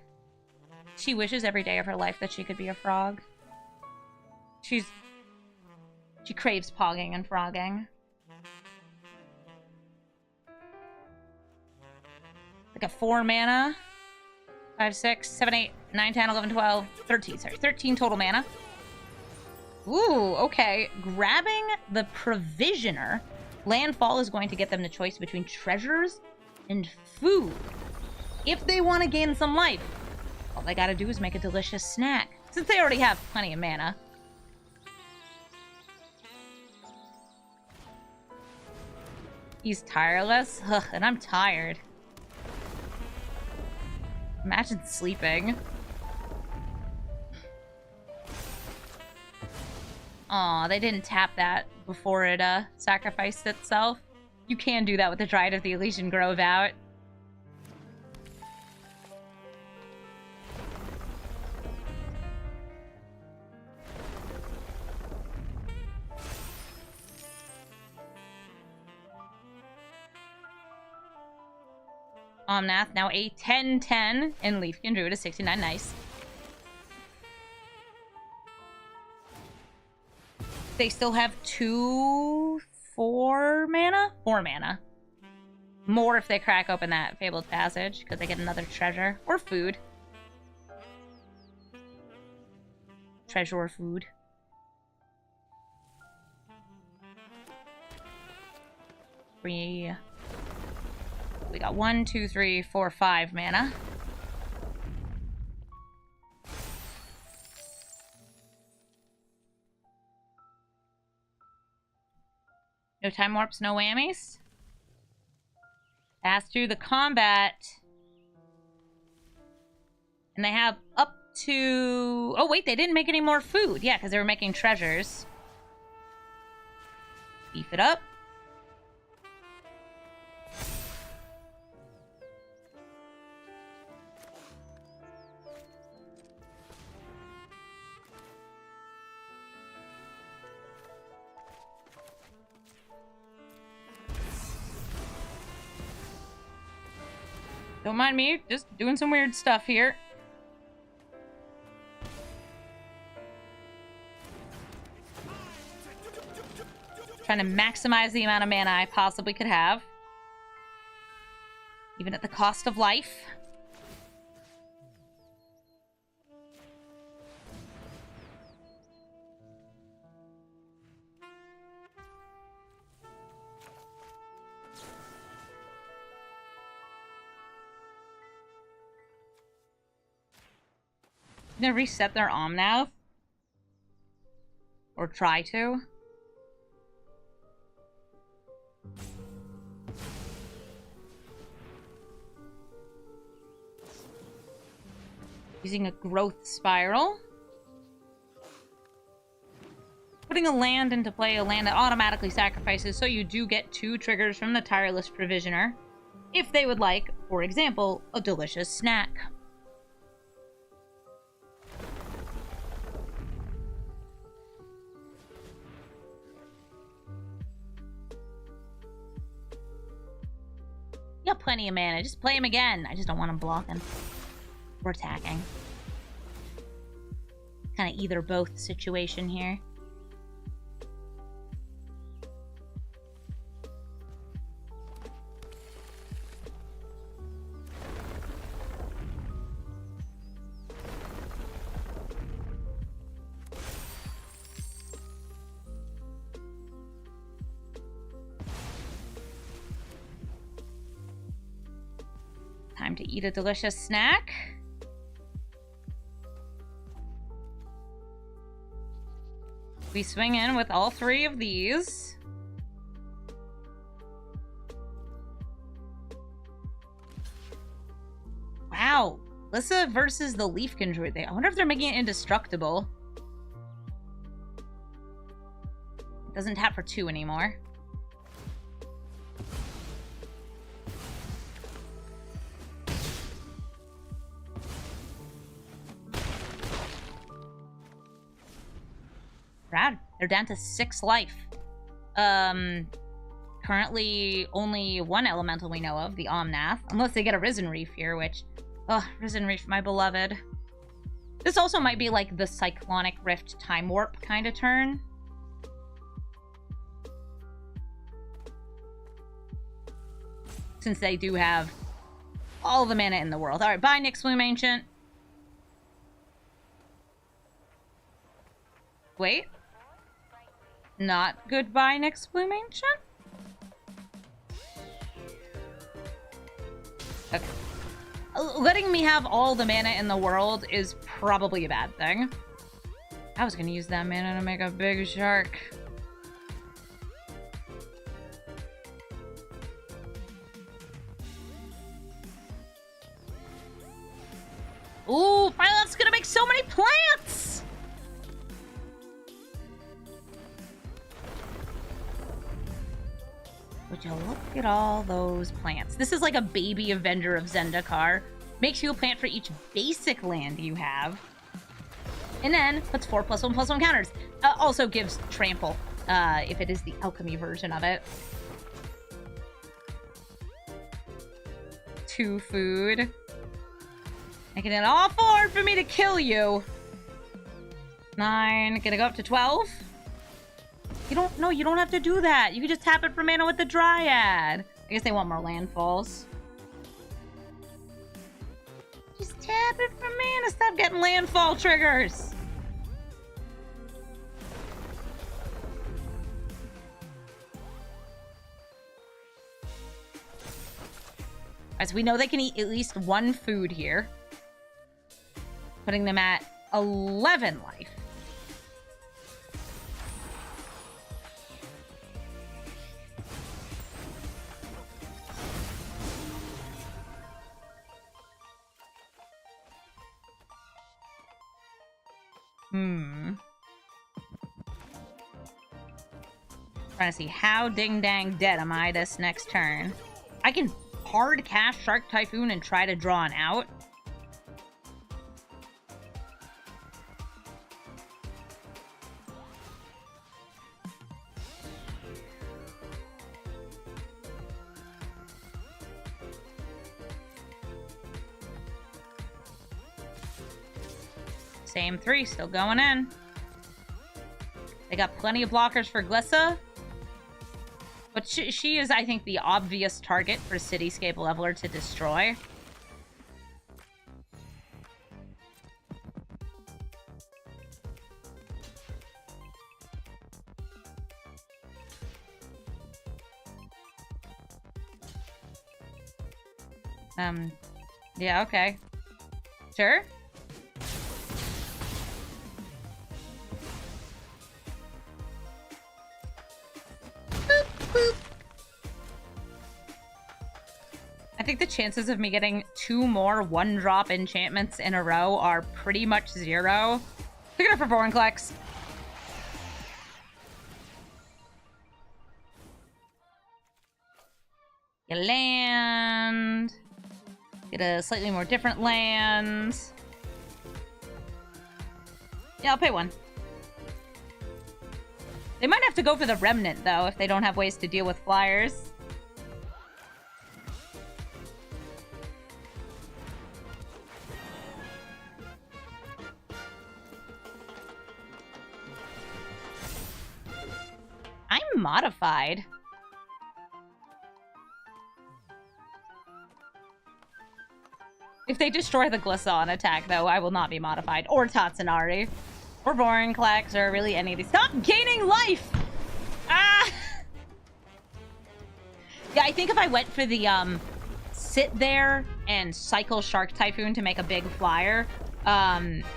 She wishes every day of her life that she could be a frog. She craves pogging and frogging. Like a 4 mana. 5, 6, 7, 8, 9, 10, 11, 12, 13. Sorry, 13 total mana. Ooh, okay. Grabbing the Provisioner. Landfall is going to get them the choice between treasures and food. If they want to gain some life, all they gotta do is make a delicious snack, since they already have plenty of mana. He's tireless? Ugh, and I'm tired. Imagine sleeping. Aw, they didn't tap that before it sacrificed itself. You can do that with the Dryad of the Elysian Grove out. Omnath, now a 10-10, and Leafkin Druid is 69, nice. They still have 4 mana? 4 mana. More if they crack open that Fabled Passage, because they get another treasure. Or food. Treasure or food. We got 1, 2, 3, 4, 5 mana. No time warps, no whammies. Pass through the combat. And they have up to... Oh, wait, they didn't make any more food. Yeah, because they were making treasures. Beef it up. Don't mind me, just doing some weird stuff here. Trying to maximize the amount of mana I possibly could have. Even at the cost of life. Gonna reset their Omnath? Or try to? Using a growth spiral. Putting a land into play, a land that automatically sacrifices, so you do get 2 triggers from the Tireless Provisioner. If they would like, for example, a delicious snack. You got plenty of mana. Just play him again. I just don't want him blocking. Or attacking. Kind of either both situation here. Time to eat a delicious snack. We swing in with all 3 of these. Wow. Lissa versus the Leaf Conjurer. I wonder if they're making it indestructible. It doesn't tap for 2 anymore. Rad. They're down to 6 life. Currently only 1 elemental we know of, the Omnath. Unless they get a Risen Reef here, which... Oh, Risen Reef, my beloved. This also might be like the Cyclonic Rift Time Warp kind of turn. Since they do have all the mana in the world. Alright, bye, Nyx Bloom Ancient. Wait. Not goodbye, Nyx Bloom Ancient? Okay. Letting me have all the mana in the world is probably a bad thing. I was gonna use that mana to make a big shark. Ooh, Byleth's gonna make so many plants! Would you look at all those plants? This is like a baby Avenger of Zendikar. Makes you a plant for each basic land you have. And then puts 4+1/+1 counters. Also gives trample, if it is the alchemy version of it. 2 food. Making it all 4 for me to kill you. 9, gonna go up to 12. You don't have to do that. You can just tap it for mana with the Dryad. I guess they want more landfalls. Just tap it for mana. Stop getting landfall triggers. As we know they can eat at least one food here. Putting them at 11 life. Trying to see how ding-dang dead am I this next turn. I can hard cast Shark Typhoon and try to draw an out. Same 3, still going in. They got plenty of blockers for Glissa. But she is, I think, the obvious target for Cityscape Leveler to destroy. Yeah, okay. Sure. I think the chances of me getting 2 more 1-drop enchantments in a row are pretty much 0. Look at it for Vorinclex. You land. Get a slightly more different land. Yeah, I'll pay 1. They might have to go for the Remnant, though, if they don't have ways to deal with flyers. I'm modified. If they destroy the Glissa on attack, though, I will not be modified. Or Tatsunari. Or Vorinclex, or really any of these. Stop gaining life! Ah! Yeah, I think if I went for the, sit there and cycle Shark Typhoon to make a big flyer,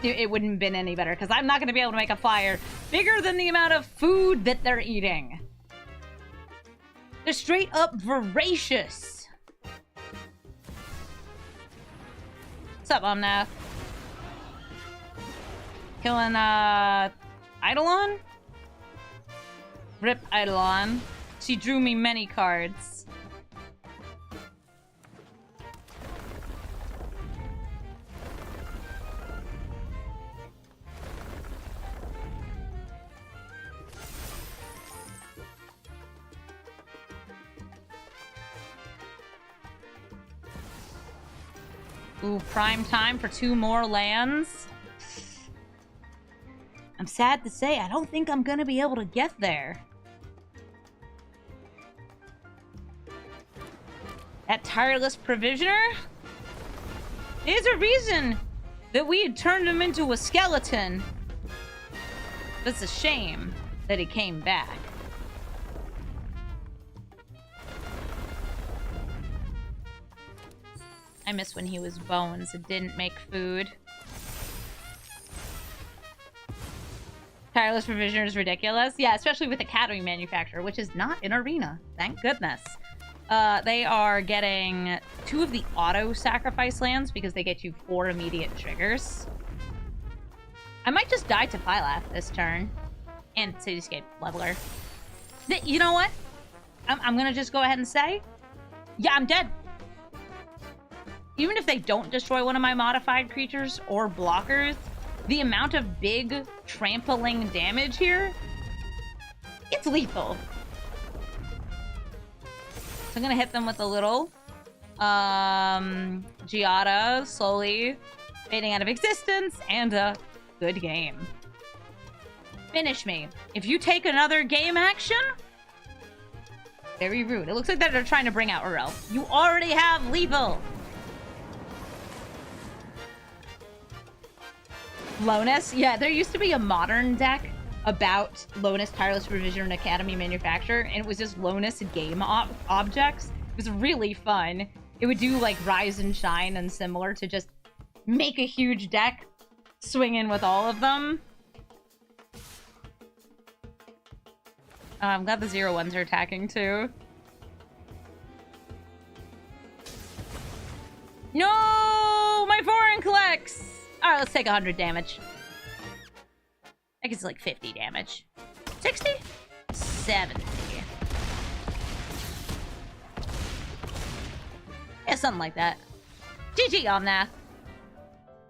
it wouldn't have been any better, because I'm not going to be able to make a flyer bigger than the amount of food that they're eating. They're straight up voracious. What's up, Omnath? Killing, Eidolon? Rip Eidolon. She drew me many cards. Ooh, prime time for 2 more lands. I'm sad to say, I don't think I'm gonna be able to get there. That tireless provisioner? There's a reason that we had turned him into a skeleton. It's a shame that he came back. I miss when he was bones and didn't make food. Tireless Provisioner is ridiculous. Yeah, especially with Academy Manufacturer, which is not in Arena. Thank goodness. They are getting 2 of the auto-sacrifice lands because they get you 4 immediate triggers. I might just die to Phylath this turn. And Cityscape Leveler. You know what? I'm gonna just go ahead and say, yeah, I'm dead. Even if they don't destroy one of my modified creatures or blockers, the amount of big trampling damage here, it's lethal. So I'm gonna hit them with a little Giada, slowly fading out of existence, and a good game. Finish me. If you take another game action, Very rude. It looks like they're trying to bring out Urel. You already have lethal. Lonus? Yeah, there used to be a modern deck about Lonus Tireless Revision Academy Manufacturer, and it was just Lonus game objects. It was really fun. It would do like Rise and Shine and similar to just make a huge deck, swing in with all of them. I'm glad the 0-1s are attacking too. No! My foreign collects! Alright, let's take 100 damage. I guess it's like 50 damage. 60? 70. Yeah, something like that. GG, Omnath.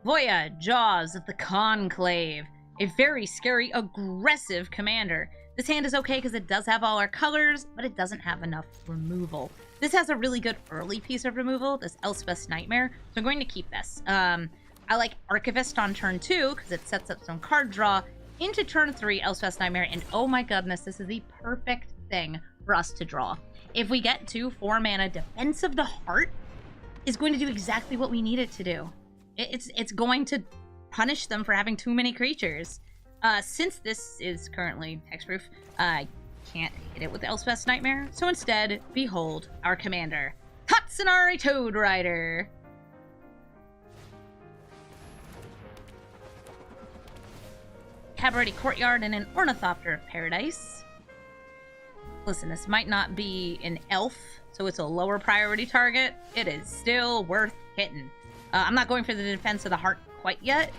Voya, Jaws of the Conclave. A very scary, aggressive commander. This hand is okay because it does have all our colors, but it doesn't have enough removal. This has a really good early piece of removal, this Elspeth's Nightmare, so I'm going to keep this. I like Archivist on turn 2 because it sets up some card draw into turn 3, Elspeth's Nightmare, and oh my goodness, this is the perfect thing for us to draw. If we get to 4-mana Defense of the Heart, is going to do exactly what we need it to do. It's going to punish them for having too many creatures. Since this is currently hexproof, I can't hit it with Elspeth's Nightmare, so instead, behold our commander, Tatsunari Toad Rider. Cabaret Courtyard and an Ornithopter of Paradise. Listen, this might not be an elf, so it's a lower priority target. It is still worth hitting. I'm not going for the Defense of the Heart quite yet.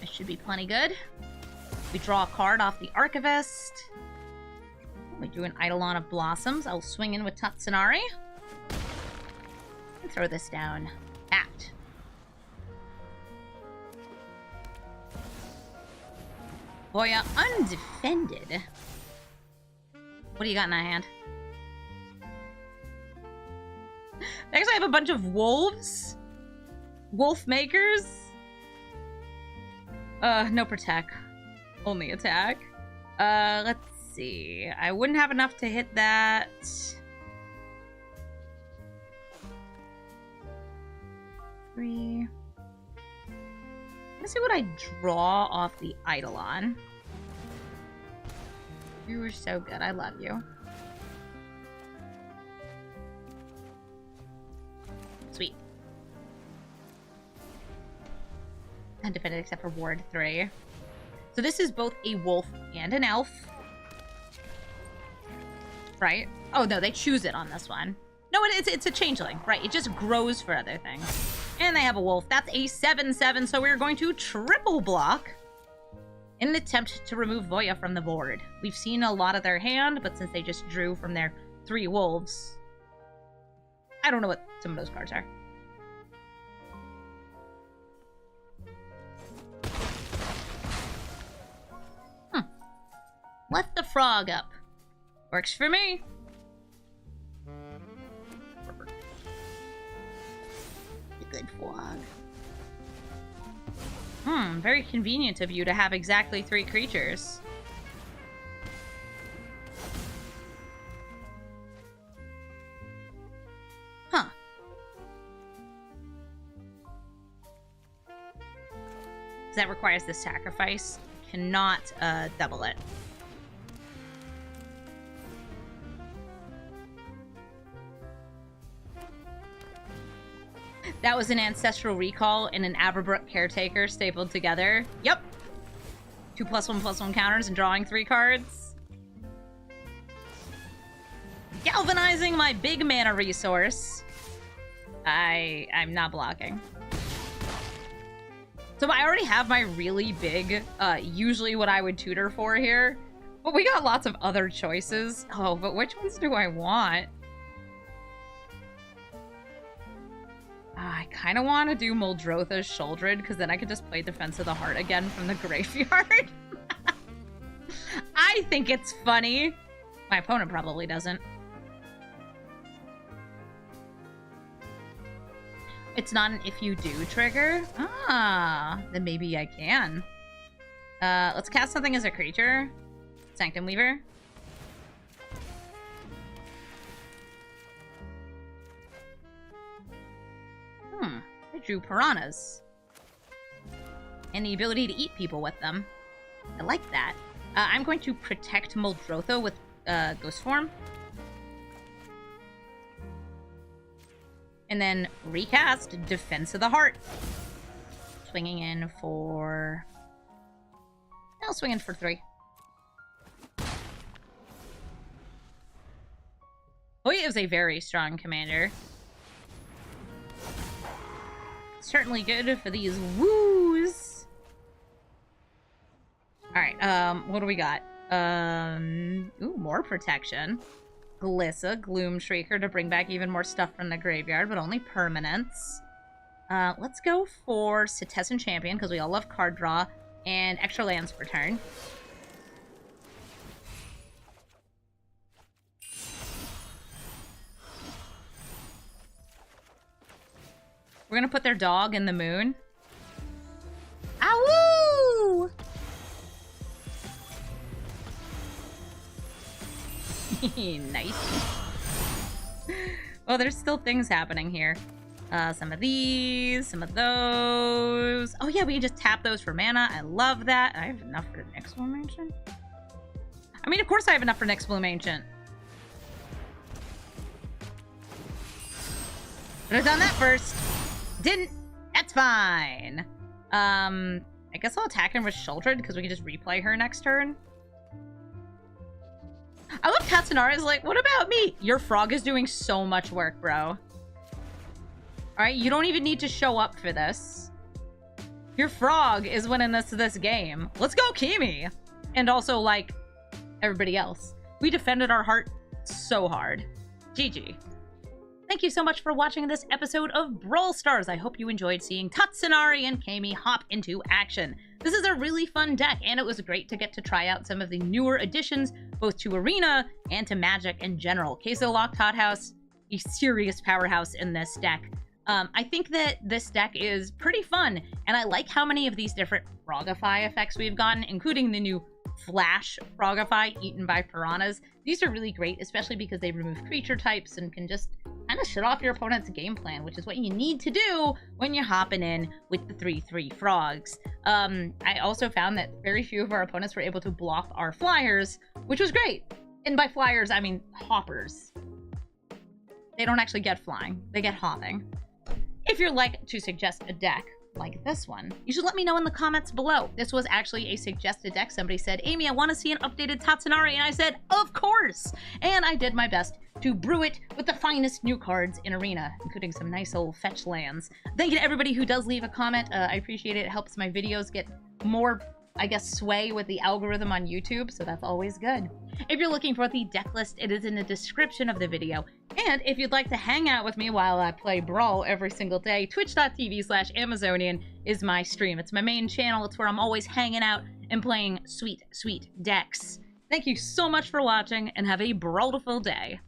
It should be plenty good. We draw a card off the Archivist. We do an Eidolon of Blossoms. I'll swing in with Tatsunari. And throw this down. Tapped. Voya, undefended. What do you got in that hand? Next, I have a bunch of wolves. Wolf makers. No protect. Only attack. Let's see. I wouldn't have enough to hit that. Three. Let's see what I draw off the Eidolon. You were so good. I love you. Sweet. Undefended except for Ward 3. So this is both a wolf and an elf. Right? Oh, no, they choose it on this one. No, it's a changeling. Right, it just grows for other things. And they have a wolf. That's a 7/7, so we're going to triple block in an attempt to remove Voya from the board. We've seen a lot of their hand, but since they just drew from their 3 wolves, I don't know what some of those cards are. Left the frog up. Works for me. A good frog. Very convenient of you to have exactly 3 creatures. Huh. That requires the sacrifice. Cannot double it. That was an Ancestral Recall and an Averbrook Caretaker stapled together. Yep. 2+1/+1 counters and drawing 3 cards. Galvanizing my big mana resource. I'm not blocking. So I already have my really big, usually what I would tutor for here. But we got lots of other choices. Oh, but which ones do I want? I kind of want to do Muldrotha's Shuldred, because then I could just play Defense of the Heart again from the graveyard. I think it's funny. My opponent probably doesn't. It's not an if you do trigger? Ah, then maybe I can. Let's cast something as a creature. Sanctum Weaver. drew piranhas. And the ability to eat people with them. I like that. I'm going to protect Muldrotha with Ghost Form. And then recast Defense of the Heart. Swinging in for... I'll swing in for 3. Hoy is a very strong commander. Certainly good for these woos. Alright, what do we got? Ooh, more protection. Glissa, Gloom Shrieker to bring back even more stuff from the graveyard, but only permanents. Let's go for Citizen Champion, because we all love card draw, and extra lands per turn. We're gonna put their dog in the moon. Ow! Nice. Oh, there's still things happening here. Some of these, some of those. Oh yeah, we can just tap those for mana. I love that. I have enough for Exclamation. I mean, of course I have enough for Exclamation. Should have done that first. Didn't. That's fine. I guess I'll attack him with Sheltered because we can just replay her next turn. I love Tatsunari's like, what about me? Your frog is doing so much work, bro. Alright, you don't even need to show up for this. Your frog is winning this game. Let's go, Kimi! And also, like, everybody else. We defended our heart so hard. GG. Thank you so much for watching this episode of Brawl Stars. I hope you enjoyed seeing Tatsunari and Kami hop into action. This is a really fun deck, and it was great to get to try out some of the newer additions, both to Arena and to Magic in general. Queso Locked Hothouse, a serious powerhouse in this deck. I think that this deck is pretty fun, and I like how many of these different Frogify effects we've gotten, including the new Flash Frogify, Eaten by Piranhas. These are really great, especially because they remove creature types and can just kind of shut off your opponent's game plan, which is what you need to do when you're hopping in with the 3/3 frogs. I also found that very few of our opponents were able to block our flyers, which was great. And by flyers, I mean hoppers. They don't actually get flying, they get hopping. If you'd like to suggest a deck like this one, you should let me know in the comments below. This was actually a suggested deck. Somebody said, Amy, I want to see an updated Tatsunari, and I said, of course! And I did my best to brew it with the finest new cards in Arena, including some nice old fetch lands. Thank you to everybody who does leave a comment. I appreciate it. It helps my videos get more, I guess, sway with the algorithm on YouTube, so that's always good. If you're looking for the deck list, it is in the description of the video. And if you'd like to hang out with me while I play Brawl every single day, twitch.tv/Amazonian is my stream. It's my main channel. It's where I'm always hanging out and playing sweet, sweet decks. Thank you so much for watching, and have a Brawlful day.